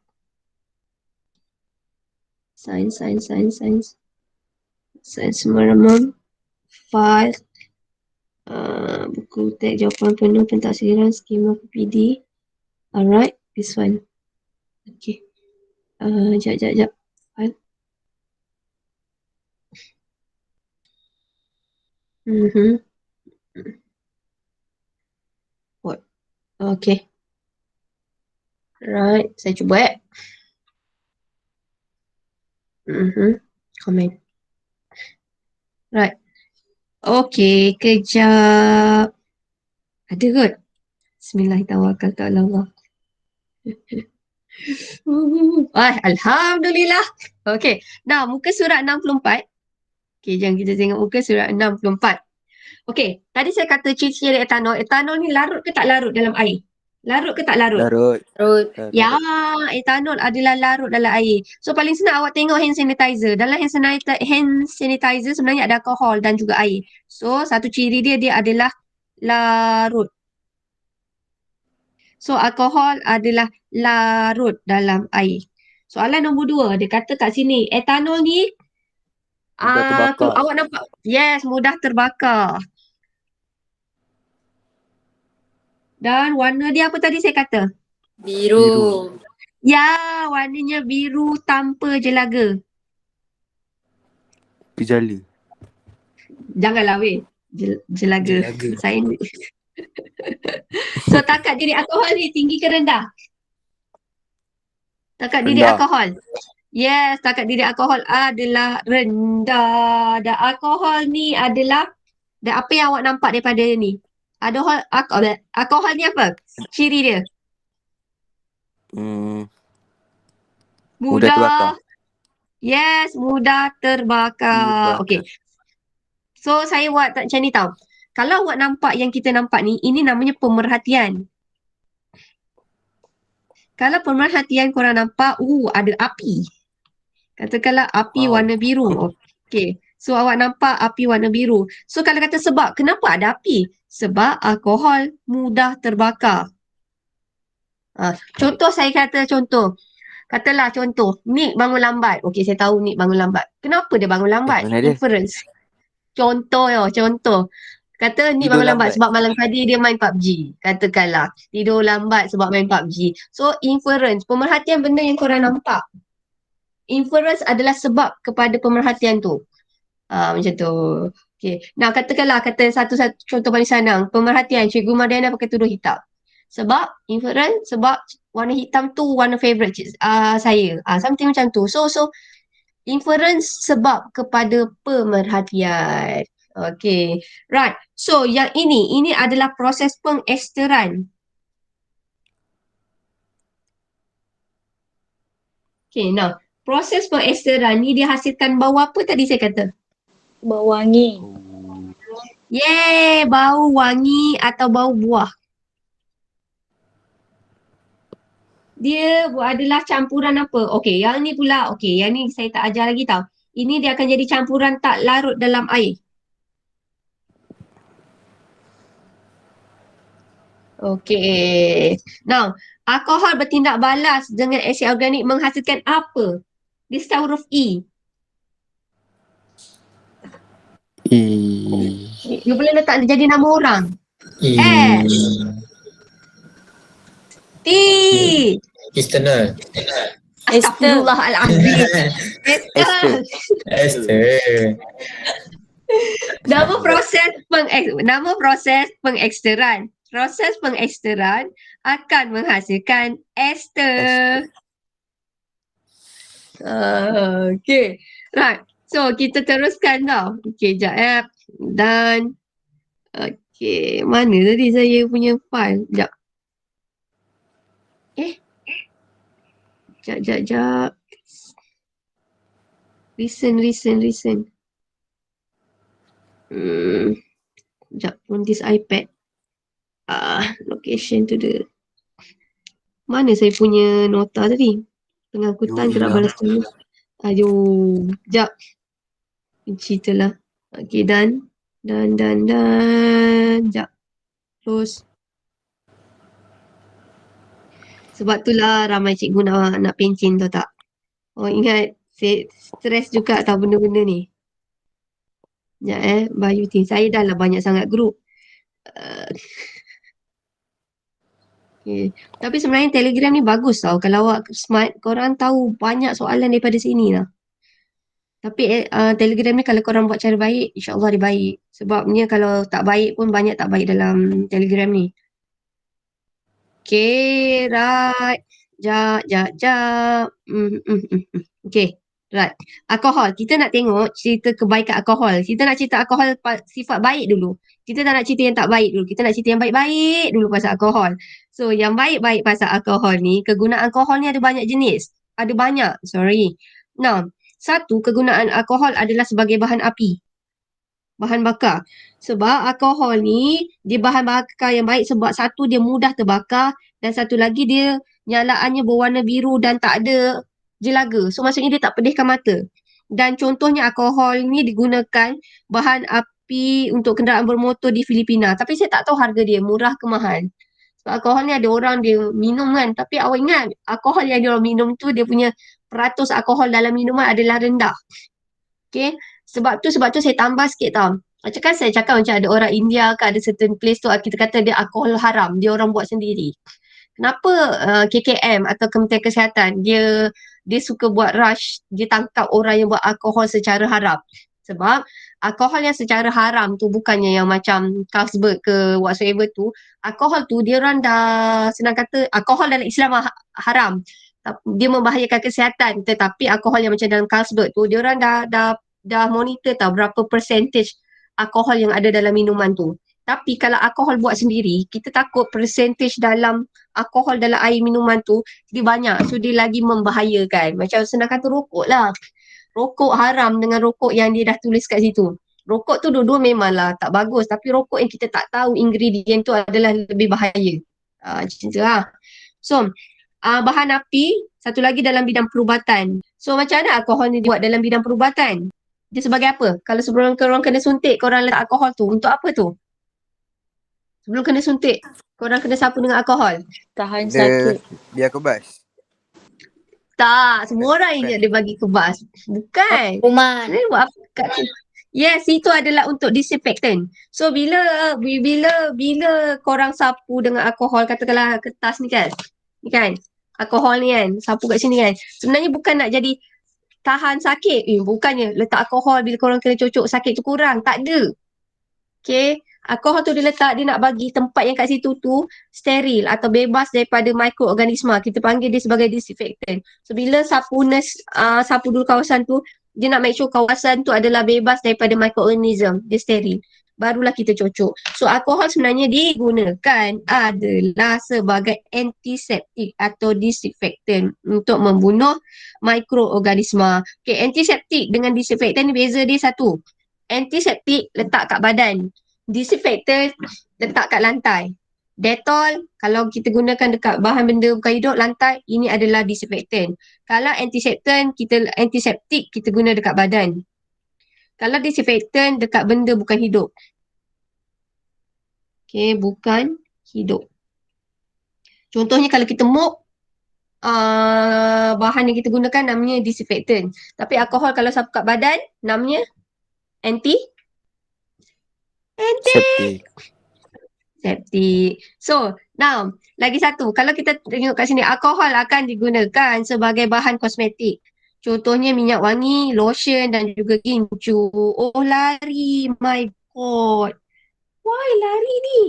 Sains. Sains Meramam. File. Buku teks jawapan penuh pentaksiran skema PPD. Alright, this one. Okay. Jap. File. What? Okay. Right, saya cuba Comment. Right. Okay, kejap. Ada kot. Bismillahirrahmanirrahim. Alhamdulillah. Okay. Nah, muka surat 64. Okay, jom kita tengok muka surat 64. Okay, tadi saya kata ciri-ciri etanol. Etanol ni larut ke tak larut dalam air? Larut ke tak larut? Larut. Ya, etanol adalah larut dalam air. So paling senang awak tengok hand sanitizer. Dalam hand sanitizer sebenarnya ada alkohol dan juga air. So satu ciri dia adalah larut. So alkohol adalah larut dalam air. Soalan nombor 2, dia kata kat sini, etanol ni Mudah terbakar. awak nampak? Yes, mudah terbakar. Dan warna dia apa tadi saya kata? Biru. Ya, warnanya biru tanpa jelaga. Gejala. Janganlah weh. Jelaga. Saya ni. So takat diri alkohol ni tinggi ke rendah? Takat diri Rendah. alkohol. Yes, takat diri alkohol adalah rendah. Dan alkohol ni adalah, dan apa yang awak nampak daripada ni? Alkohol ni apa? Ciri dia? Mudah terbakar. Yes, mudah terbakar. Okay. So, saya buat macam ni tau. Kalau awak nampak yang kita nampak ni, ini namanya pemerhatian. Kalau pemerhatian korang nampak, ada api. Katakanlah api warna biru. Okay. So, awak nampak api warna biru. So, kalau kata sebab, kenapa ada api? Sebab alkohol mudah terbakar. Contoh saya kata contoh. Katalah contoh, Nick bangun lambat. Okey, saya tahu Nick bangun lambat. Kenapa dia bangun lambat? mana dia? Inference. Contoh. Kata Nick Tidur bangun lambat lambat. sebab malam tadi dia main PUBG. Katakanlah. Tidur lambat sebab main PUBG. So, inference. Pemerhatian benda yang korang nampak. Inference adalah sebab kepada pemerhatian tu. Macam tu. Okay. Nah, kata satu contoh paling senang. Pemerhatian, Cikgu Mariana pakai tudung hitam. Sebab inference, sebab warna hitam tu warna favourite saya. Something macam tu. So inference sebab kepada pemerhatian. Okay. Right. So yang ini adalah proses pengesteran. Okay, now proses pengesteran ni dia hasilkan bau apa tadi saya kata? Bau wangi. Yeay, bau wangi atau bau buah. Dia adalah campuran apa? Okey, yang ni pula. Okey, yang ni saya tak ajar lagi tau. Ini dia akan jadi campuran tak larut dalam air. Okey. Now, alkohol bertindak balas dengan asid organik menghasilkan apa? Dia start huruf E. You boleh letak jadi nama orang. T. External. Astagfirullahalazim. Esther. Nama proses pengeksteran. Proses pengeksteran akan menghasilkan ester. Okay. Right. So, kita teruskan tau. Okay, sekejap. Dan. Okay. Mana tadi saya punya file? Sekejap. Sekejap. Listen. Sekejap. On this iPad. Location to the. Mana saya punya nota tadi? Pengangkutan gerak balas tulis. Sekejap. Cerita lah. Okay, dan. Sekejap. Terus. Sebab itulah ramai cikgu nak pencin tau tak? Oh ingat, saya stres juga tau benda-benda ni. Sekejap Bayu Tin. Saya dah lah banyak sangat grup. Okay. Tapi sebenarnya Telegram ni bagus tau. Kalau awak smart, korang tahu banyak soalan daripada sini lah. Tapi Telegram ni kalau korang buat cara baik, insyaAllah dia baik. Sebabnya kalau tak baik pun banyak tak baik dalam Telegram ni. Okay, right. Jap. Okay, right. Alkohol. Kita nak tengok cerita kebaikan alkohol. Kita nak cerita alkohol sifat baik dulu. Kita tak nak cerita yang tak baik dulu. Kita nak cerita yang baik-baik dulu pasal alkohol. So, yang baik-baik pasal alkohol ni, kegunaan alkohol ni ada banyak jenis. Now, satu, kegunaan alkohol adalah sebagai bahan api. Bahan bakar. Sebab alkohol ni, dia bahan bakar yang baik sebab satu, dia mudah terbakar dan satu lagi dia nyalaannya berwarna biru dan tak ada jelaga. So maksudnya dia tak pedihkan mata. Dan contohnya alkohol ni digunakan bahan api untuk kenderaan bermotor di Filipina. Tapi saya tak tahu harga dia, murah ke mahal. Sebab alkohol ni ada orang dia minum kan. Tapi awak ingat, alkohol yang dia orang minum tu, dia punya peratus alkohol dalam minuman adalah rendah. Okay. Sebab tu saya tambah sikit tau. Macam kan saya cakap macam ada orang India ke ada certain place tu kita kata dia alkohol haram. Dia orang buat sendiri. Kenapa KKM atau Kementerian Kesihatan dia suka buat rush, dia tangkap orang yang buat alkohol secara haram. Sebab alkohol yang secara haram tu bukannya yang macam Carlsberg ke whatsoever tu. Alkohol tu dia orang dah senang kata alkohol dalam Islam haram. Dia membahayakan kesihatan. Tetapi alkohol yang macam dalam Carlsberg tu dia orang dah monitor tau berapa percentage alkohol yang ada dalam minuman tu. Tapi kalau alkohol buat sendiri, kita takut percentage dalam alkohol dalam air minuman tu dia banyak. So dia lagi membahayakan. Macam senang kata rokok lah. rokok haram dengan rokok yang dia dah tulis kat situ. Rokok tu dua-dua memanglah tak bagus, tapi rokok yang kita tak tahu ingredient tu adalah lebih bahaya. Macam tu lah. So, bahan api, satu lagi dalam bidang perubatan. So, macam mana alkohol ni dibuat dalam bidang perubatan? Dia sebagai apa? Kalau sebelum korang kena suntik, korang letak alkohol tu, untuk apa tu? Sebelum kena suntik, korang kena sapu dengan alkohol. Tahan sakit. Biar kebas. Tak, semua orang Bukan. ingat dia bagi kebas. Bukan. Kuman. Sebenarnya buat apa kat tu? Yes, itu adalah untuk disinfectant. So bila korang sapu dengan alkohol, katakanlah kertas ni kan. Ni kan. Alkohol ni kan, sapu kat sini kan. Sebenarnya bukan nak jadi tahan sakit. Bukannya letak alkohol bila korang kena cocok sakit tu kurang. Tak ada. Okay. Alkohol tu dia letak, dia nak bagi tempat yang kat situ tu steril atau bebas daripada mikroorganisma. Kita panggil dia sebagai disinfectant. So bila sapu dulu kawasan tu, dia nak make sure kawasan tu adalah bebas daripada mikroorganism. Dia steril. Barulah kita cocok. So alkohol sebenarnya digunakan adalah sebagai antiseptik atau disinfectant untuk membunuh mikroorganisma. Okay, antiseptik dengan disinfectant ni beza dia satu. Antiseptik letak kat badan. Disinfectant letak kat lantai. Dettol kalau kita gunakan dekat bahan benda bukan hidup lantai, ini adalah disinfectant. Kalau antiseptik kita guna dekat badan. Kalau disinfectant dekat benda bukan hidup. Okay, bukan hidup. Contohnya kalau kita mop, bahan yang kita gunakan namanya disinfectant. Tapi alkohol kalau sapu kat badan namanya antiseptik. So, now, lagi satu. Kalau kita tengok kat sini, alkohol akan digunakan sebagai bahan kosmetik. Contohnya minyak wangi, lotion dan juga gincu. Oh, lari. My God. Why lari ni?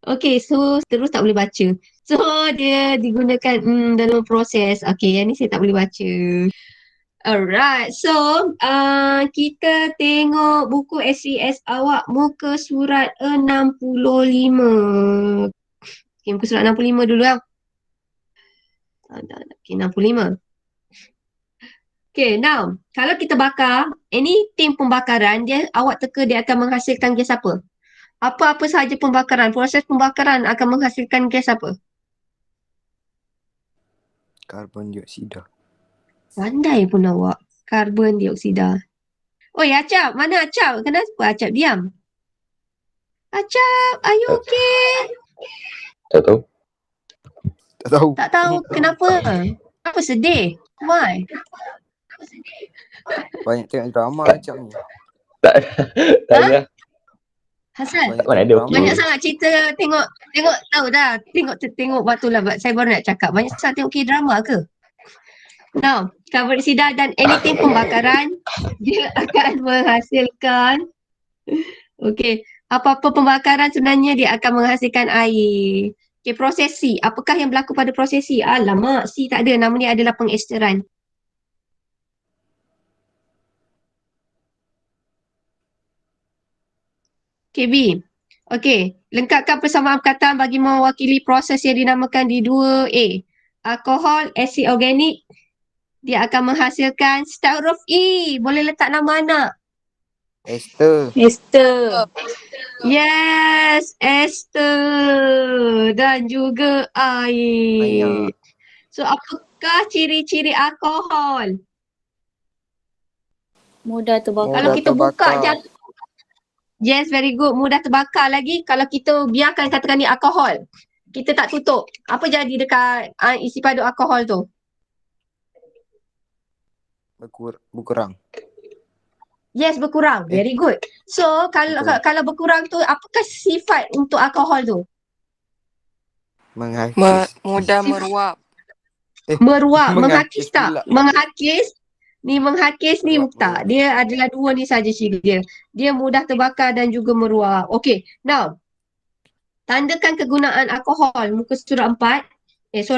Okay, so terus tak boleh baca. So, dia digunakan dalam proses. Okay, yang ni saya tak boleh baca. Alright, so kita tengok buku SES awak muka surat 65. Okay, muka surat 65 dulu lah. Okay, 65. Okay, now, kalau kita bakar, anything pembakaran, awak teka dia akan menghasilkan gas apa? Apa-apa sahaja pembakaran, proses pembakaran akan menghasilkan gas apa? Karbon dioksida. Pandai pun awak. Karbon dioksida. Oi, Acap. Mana Acap? Kenapa Acap diam? Acap, are you okay? Tak tahu. Tak tahu. Tak tahu kenapa. Kenapa sedih? Why? Banyak tengok drama macam ni. Tak ada. Hasan, Banyak Mana ada tengok okey. banyak drama. sangat cerita tengok tahu dah. Tengok waktu lah saya baru nak cakap. Banyak sangat tengok K-drama ke? Now, karbon dioksida dan anything pembakaran dia akan menghasilkan apa-apa pembakaran sebenarnya dia akan menghasilkan air. Okay, proses C. Apakah yang berlaku pada proses C? Alamak, C tak ada. Nama dia adalah pengesteran. Okay, B. Okay, lengkapkan persamaan perkataan bagi mewakili proses yang dinamakan di 2A. Alkohol, asid organik, dia akan menghasilkan start huruf E. Boleh letak nama anak. Esther. Yes, ester dan juga air. Banyak. So, apakah ciri-ciri alkohol? Mudah terbakar. Kalau kita buka terbakar. yes, very good. Mudah terbakar lagi. Kalau kita biarkan katakan ni alkohol, kita tak tutup. Apa jadi dekat isi padu alkohol tu? Berkurang. Yes, berkurang. Very good. So, kalau berkurang tu, apakah sifat untuk alkohol tu? Menghakis. Mudah meruap. Meruap. Menghakis Menghakis tak? pula. Menghakis ni Meruap, tak. meruap. Dia adalah dua ni saja ciri dia. Dia mudah terbakar dan juga meruap. Okay, now. Tandakan kegunaan alkohol. Muka surat 4.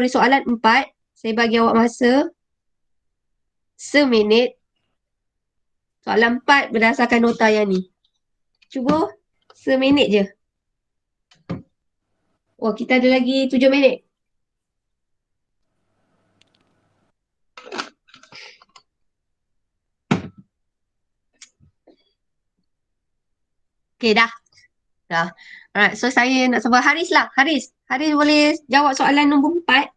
Soalan 4. Saya bagi awak masa seminit. Soalan 4 berdasarkan nota yang ni. Cuba seminit je. Oh, kita ada lagi 7 minit. Okay, dah. Dah. Alright, so saya nak sebut Haris lah. Haris boleh jawab soalan nombor 4.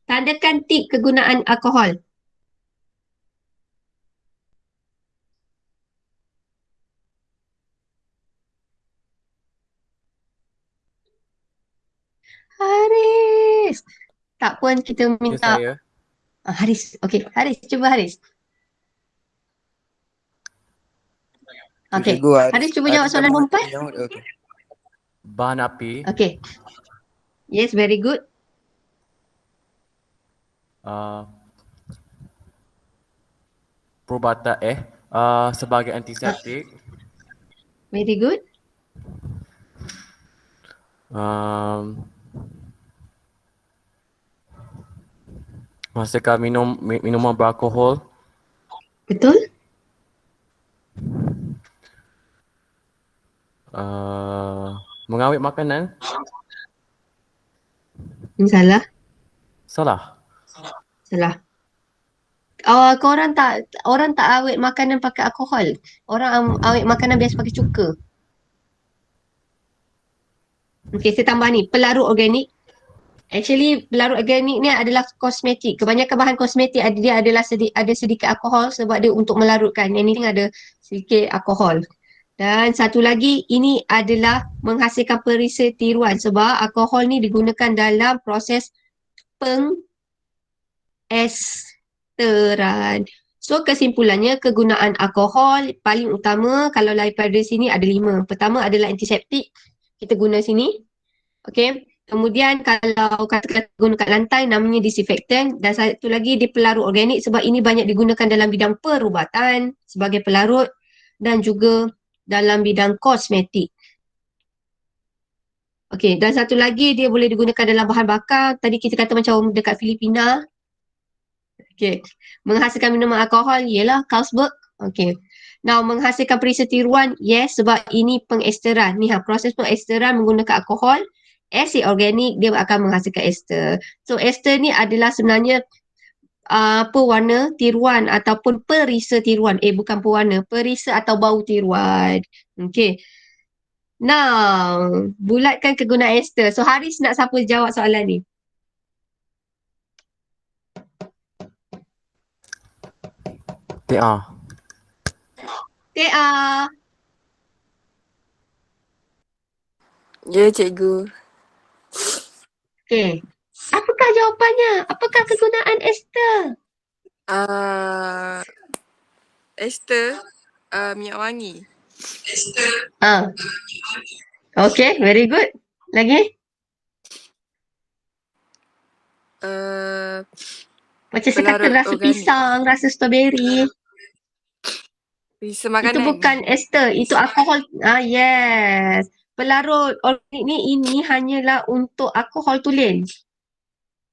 Tandakan tik kegunaan alkohol. Haris. Tak pun kita Ya, minta saya. Haris. Okay, Haris. Cuba Haris. Okay, Cikgu, Haris cuba jawab soalan nombor 4. Okay. Bahan api, Okay. Yes, very good. perubatan sebagai antiseptik, Very good. menghasilkan minuman beralkohol, Betul? mengawet makanan. Salah. Salah. Salah. Orang tak awet makanan pakai alkohol. Orang awet makanan biasa pakai cuka. Okay, saya tambah ni. Pelarut organik. Actually, pelarut organik ni adalah kosmetik. Kebanyakan bahan kosmetik dia adalah ada sedikit alkohol sebab dia untuk melarutkan. Yang ni ada sedikit alkohol. Dan satu lagi, ini adalah menghasilkan perisa tiruan sebab alkohol ni digunakan dalam proses pengesteran. So kesimpulannya, kegunaan alkohol paling utama kalau daripada sini ada 5. Pertama adalah antiseptik. Kita guna sini. Okay. Kemudian kalau katakan guna kat lantai namanya disinfektan. Dan satu lagi dia pelarut organik sebab ini banyak digunakan dalam bidang perubatan sebagai pelarut dan juga dalam bidang kosmetik. Okey, dan satu lagi dia boleh digunakan dalam bahan bakar. Tadi kita kata macam dekat Filipina. Okey, menghasilkan minuman alkohol ialah Carlsberg. Okey. Now, menghasilkan perisa tiruan, yes, sebab ini pengesteran. Ni proses pengesteran menggunakan alkohol. Asid organik dia akan menghasilkan ester. So, ester ni adalah sebenarnya pewarna tiruan ataupun perisa tiruan. Bukan pewarna, perisa atau bau tiruan. Okey. Now, bulatkan kegunaan ester. So, Haris nak siapa jawab soalan ni? TA. TA. Ya, cikgu. Okey. Apakah jawapannya? Apakah kegunaan ester? Ester, minyak wangi. Okay, very good. Lagi? Macam saya kata pelarut rasa organik. pisang, rasa strawberry. Perisa makanan. Itu bukan ester, itu alkohol. Yes. Pelarut organik ni ini hanyalah untuk alkohol tulen.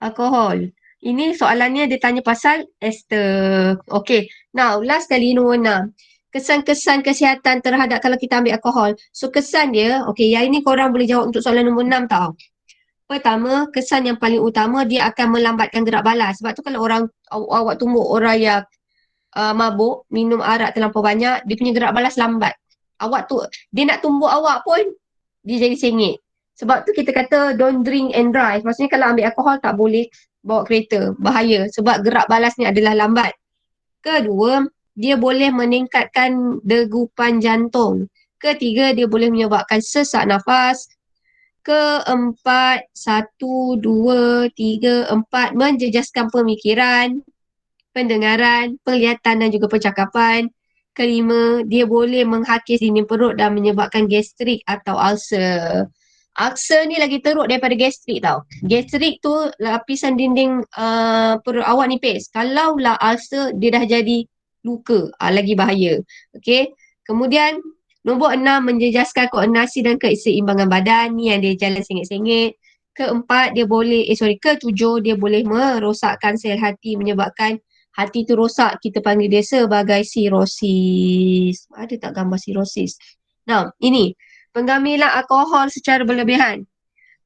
Alkohol. Ini soalannya dia tanya pasal ester. Okay. Now, last kali nombor 6. Kesan-kesan kesihatan terhadap kalau kita ambil alkohol. So, kesan dia, okay, yang ini korang boleh jawab untuk soalan nombor 6 tau. Pertama, kesan yang paling utama dia akan melambatkan gerak balas. Sebab tu kalau awak tunggu orang yang mabuk, minum arak terlampau banyak, dia punya gerak balas lambat. Awak tu, dia nak tumbuk awak pun, dia jadi sengit. Sebab tu kita kata don't drink and drive. Maksudnya kalau ambil alkohol tak boleh bawa kereta. Bahaya. Sebab gerak balas ni adalah lambat. Kedua, dia boleh meningkatkan degupan jantung. Ketiga, dia boleh menyebabkan sesak nafas. Keempat, 1, 2, 3, 4, menjejaskan pemikiran, pendengaran, penglihatan dan juga percakapan. Kelima, dia boleh menghakis dinding perut dan menyebabkan gastrik atau ulcer. Ulcer ni lagi teruk daripada gastrik tau. Gastrik tu lapisan dinding perut awak nipis. Kalau lah ulcer dia dah jadi luka, lagi bahaya. Okey. Kemudian nombor 6, menjejaskan koordinasi dan keseimbangan badan. Ni yang dia jalan sengit-sengit. Keempat, ketujuh, dia boleh merosakkan sel hati, menyebabkan hati tu rosak. Kita panggil dia sebagai sirosis. Ada tak gambar sirosis? Nah, ini. Pengambilan alkohol secara berlebihan.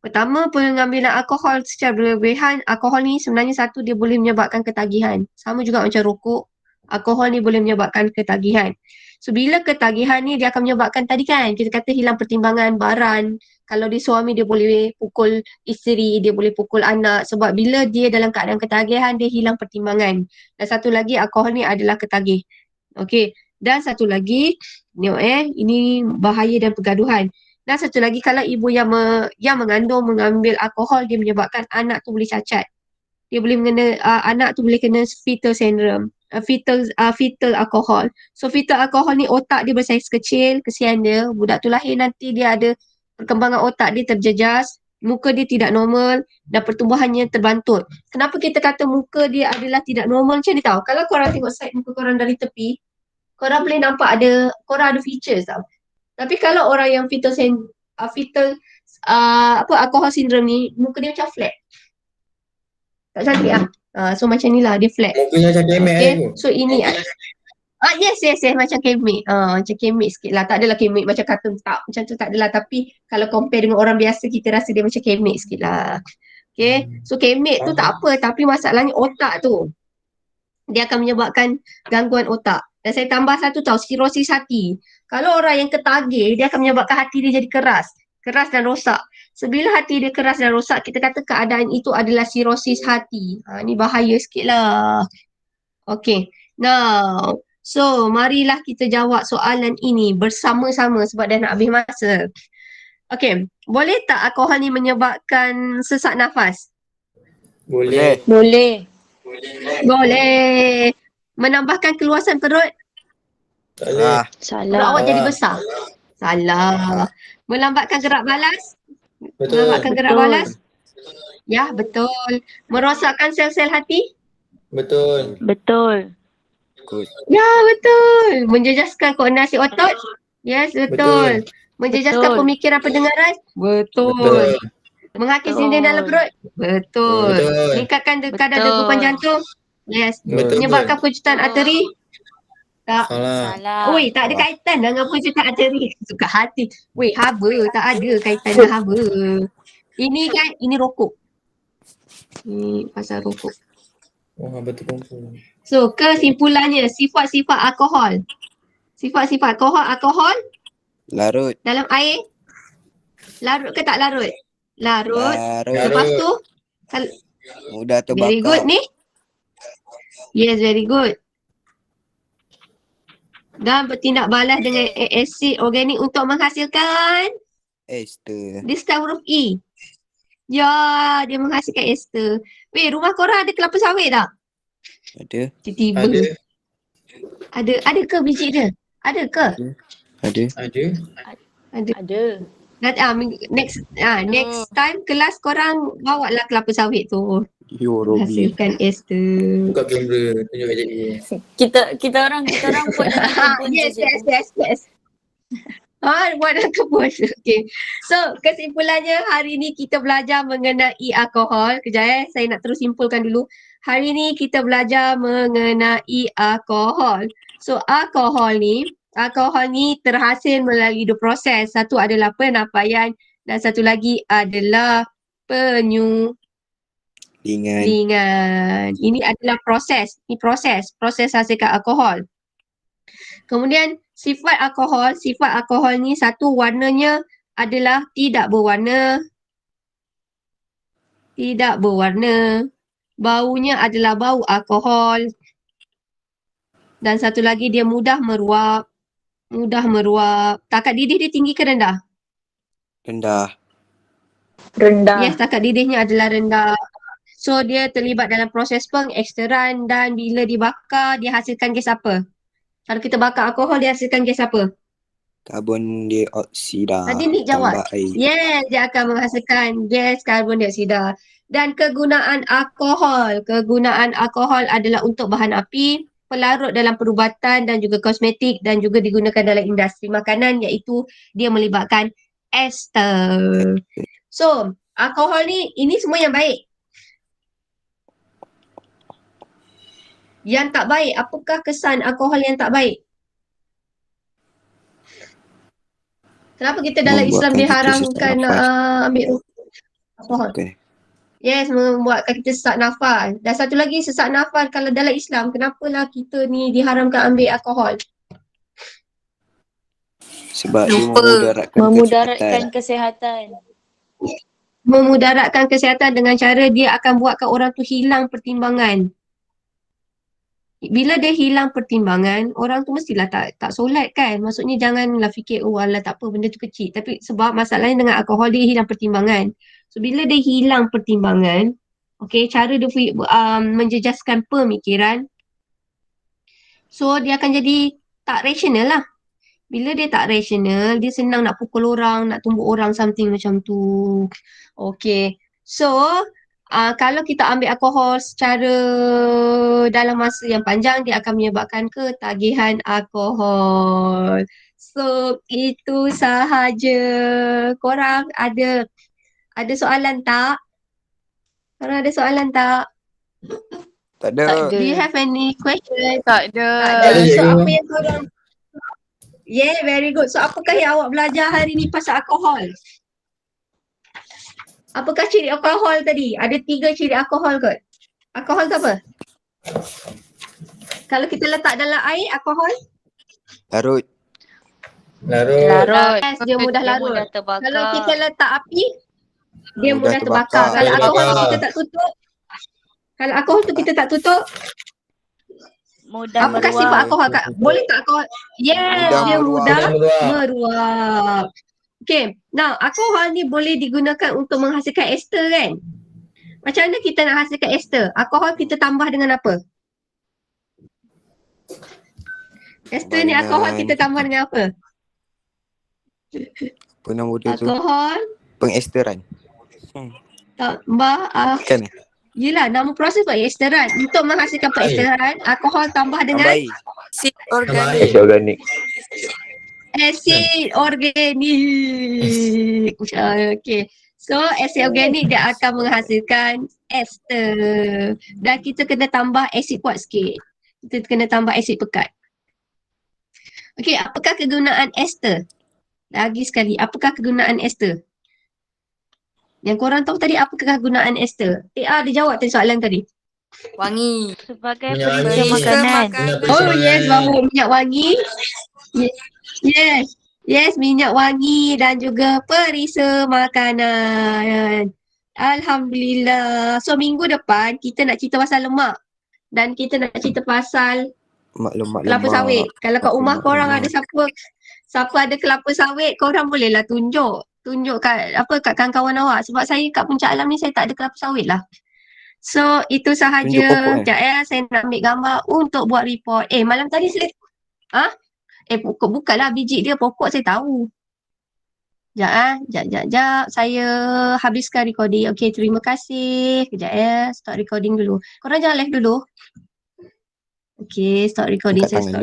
Pertama, pengambilan alkohol secara berlebihan. Alkohol ni sebenarnya satu, dia boleh menyebabkan ketagihan. Sama juga macam rokok. Alkohol ni boleh menyebabkan ketagihan. So bila ketagihan ni dia akan menyebabkan tadi kan kita kata hilang pertimbangan, baran. Kalau dia suami dia boleh pukul isteri, dia boleh pukul anak sebab bila dia dalam keadaan ketagihan dia hilang pertimbangan. Dan satu lagi alkohol ni adalah ketagih. Okey. Dan satu lagi ini bahaya dan pergaduhan. Dan satu lagi kalau ibu yang mengandung mengambil alkohol dia menyebabkan anak tu boleh cacat. Dia boleh anak tu boleh kena fetal syndrome. Fetal alcohol. So fetal alcohol ni otak dia bersaiz kecil, kesian dia. Budak tu lahir nanti dia ada perkembangan otak dia terjejas, muka dia tidak normal dan pertumbuhannya terbantut. Kenapa kita kata muka dia adalah tidak normal macam ni tau? Kalau korang tengok side muka korang dari tepi, korang boleh nampak korang ada features tau. Tapi kalau orang yang alcohol syndrome ni, muka dia macam flat. Tak cantik lah. So macam ni lah, dia flat. Mungkin macam kemek Okay, tu. so ini yes, macam kemek. Macam kemek sikit lah. Tak adalah kemek macam kartun tak. Macam tu tak adalah. Tapi kalau compare dengan orang biasa, kita rasa dia macam kemek sikit lah. Okay, so kemek tu tak apa. Tapi masalahnya otak tu. Dia akan menyebabkan gangguan otak. Dan saya tambah satu tau, sirosis hati. Kalau orang yang ketagih, dia akan menyebabkan hati dia jadi keras. Keras dan rosak. Sebila hati dia keras dan rosak, kita kata keadaan itu adalah sirosis hati. Ni bahaya sikit lah. Okay, now. So, marilah kita jawab soalan ini bersama-sama sebab dah nak habis masa. Okay, boleh tak alkohol ni menyebabkan sesak nafas? Boleh. Boleh. Boleh. Menambahkan keluasan perut? Tak boleh. Perut awak Salah. jadi besar? Salah. Melambatkan gerak balas? Betul. Melambatkan gerak Betul. balas? Ya, betul. Merosakkan sel-sel hati? Betul. Betul. Ya, betul. Menjejaskan koordinasi otot? Yes, betul. Menjejaskan Betul. pemikiran pendengaran? Betul. Betul. Mengakis Betul. dinding dalam perut? Betul. Betul. Meningkatkan kadar Betul. degupan jantung? Yes. Betul. Menyebabkan pencutan arteri? Tak. Salah. Salah. Oi, tak ada kaitan dengan pencutan arteri. Suka hati. Weh, haba. Tak ada kaitan dengan haba. Ini rokok. Ini pasal rokok. Oh, betul kumpul. So, kesimpulannya, sifat-sifat alkohol. Sifat-sifat alkohol Larut. dalam air. Larut ke tak larut? Larut. Larut. Lepas tu, Mudah very good terbakar. ni. Yes, very good. Dan bertindak balas dengan asid organik untuk menghasilkan Ester. dia start huruf E. Ya, dia menghasilkan ester. Weh, rumah korang ada kelapa sawit tak? Ada. Tiba-tiba. Ada ke biji dia? Ada ke? Ada. Ada. Next time kelas korang bawa lah kelapa sawit tu. Yo, Robi. Hasilkan ester. Buka kamera. Tunjuk kat jadi. Kita orang buat dalam kebun je, Yes. cikgu. Buat dalam kebun. Okay. So, kesimpulannya hari ni kita belajar mengenai alkohol. Kejap saya nak terus simpulkan dulu. Hari ni kita belajar mengenai alkohol. So, alkohol ni terhasil melalui dua proses. Satu adalah penapaian dan satu lagi adalah penyulingan. Ini adalah proses. Ini proses hasilkan alkohol. Kemudian sifat alkohol ni satu, warnanya adalah tidak berwarna. Baunya adalah bau alkohol. Dan satu lagi dia mudah meruap. Takat didih dia tinggi ke rendah? Rendah. Yes, takat didihnya adalah rendah. So dia terlibat dalam proses pengeksteran dan bila dibakar dia hasilkan gas apa? Kalau kita bakar alkohol dia hasilkan gas apa? Karbon dioksida. Tadi Nik jawab. Tambah air. Yes, dia akan menghasilkan gas karbon dioksida. Dan kegunaan alkohol adalah untuk bahan api, pelarut dalam perubatan dan juga kosmetik dan juga digunakan dalam industri makanan iaitu dia melibatkan ester. So, alkohol ni ini semua yang baik. Yang tak baik, apakah kesan alkohol yang tak baik? Kenapa kita dalam Islam Membuatkan kita diharamkan sesak nafas. ambil alkohol? Okay. Yes, membuatkan kita sesak nafas. Dan satu lagi sesak nafas kalau dalam Islam, kenapalah kita ni diharamkan ambil alkohol? Sebab dia Lupa. Memudaratkan kesihatan. Memudaratkan kesihatan dengan cara dia akan buatkan orang tu hilang pertimbangan. Bila dia hilang pertimbangan, orang tu mestilah tak solat kan. Maksudnya janganlah fikir, oh alah tak apa benda tu kecil. Tapi sebab masalahnya dengan alkohol dia hilang pertimbangan. So bila dia hilang pertimbangan, okay, cara dia menjejaskan pemikiran. So dia akan jadi tak rasional lah. Bila dia tak rasional, dia senang nak pukul orang, nak tumbuk orang, something macam tu. Okay. So, kalau kita ambil alkohol secara dalam masa yang panjang, dia akan menyebabkan ketagihan alkohol. So, itu sahaja. Korang ada soalan tak? Korang ada soalan tak? Tak ada. Tak ada. Do you have any question? Tak ada. Tak ada. ada, So, cikgu. apa yang korang... Yeah, very good. So, apakah yang awak belajar hari ni pasal alkohol? Apakah ciri alkohol tadi? Ada 3 ciri alkohol kot. Alkohol tu apa? Kalau kita letak dalam air, alkohol? Larut. Larut. Larut. Yes, dia mudah larut. Mudah terbakar. Kalau kita letak api, dia Mudah mudah terbakar. terbakar. Kalau Mudah alkohol tu terbakar. kita tak tutup, kalau alkohol tu kita tak tutup, Mudah apakah meruap. sifat alkohol? Boleh tak alkohol? Yes, Mudah dia meruap. mudah Mudah meruap. meruap. Okay, now alkohol ni boleh digunakan untuk menghasilkan ester kan? Macam mana kita nak hasilkan ester? Alkohol kita tambah dengan apa? Ester ni Tambah alkohol dengan- kita tambah dengan apa? Apa nama dia tu? Alkohol Pengesteran. tambah Kan? yelah nama proses buat esteran. Untuk menghasilkan Air. pengesteran, alkohol tambah Tambah dengan air. Asid Tambah organik. air. Asid organik. asid organik. Okay. So, asid organik dia akan menghasilkan ester. Dan kita kena tambah asid kuat sikit. Kita kena tambah asid pekat. Okay, apakah kegunaan ester? Lagi sekali, apakah kegunaan ester? Yang korang tahu tadi, apakah kegunaan ester? dia jawab tadi soalan tadi. Wangi. Sebagai Minyak perisa wangi. makanan. Minyak Oh perisa yes, makanan. bawa minyak wangi. Yes. Yes, minyak wangi dan juga perisa makanan. Alhamdulillah. So minggu depan kita nak cerita pasal lemak. Dan kita nak cerita pasal Maklum-maklum. kelapa sawit. Kalau kat rumah korang ada siapa ada kelapa sawit, korang bolehlah tunjuk kat kawan-kawan awak. Sebab saya kat Puncak Alam ni saya tak ada kelapa sawit lah. So itu Tunjuk sahaja. pokok, Sekejap ya, saya nak ambil gambar untuk buat report. Malam tadi saya pokok bukanlah biji dia, pokok saya tahu. Sekejap. Saya habiskan recording. Okey, terima kasih. Sekejap ya, stop recording dulu. Korang jangan live dulu. Okey, stop recording. Angkat Saya tangan stop. dia.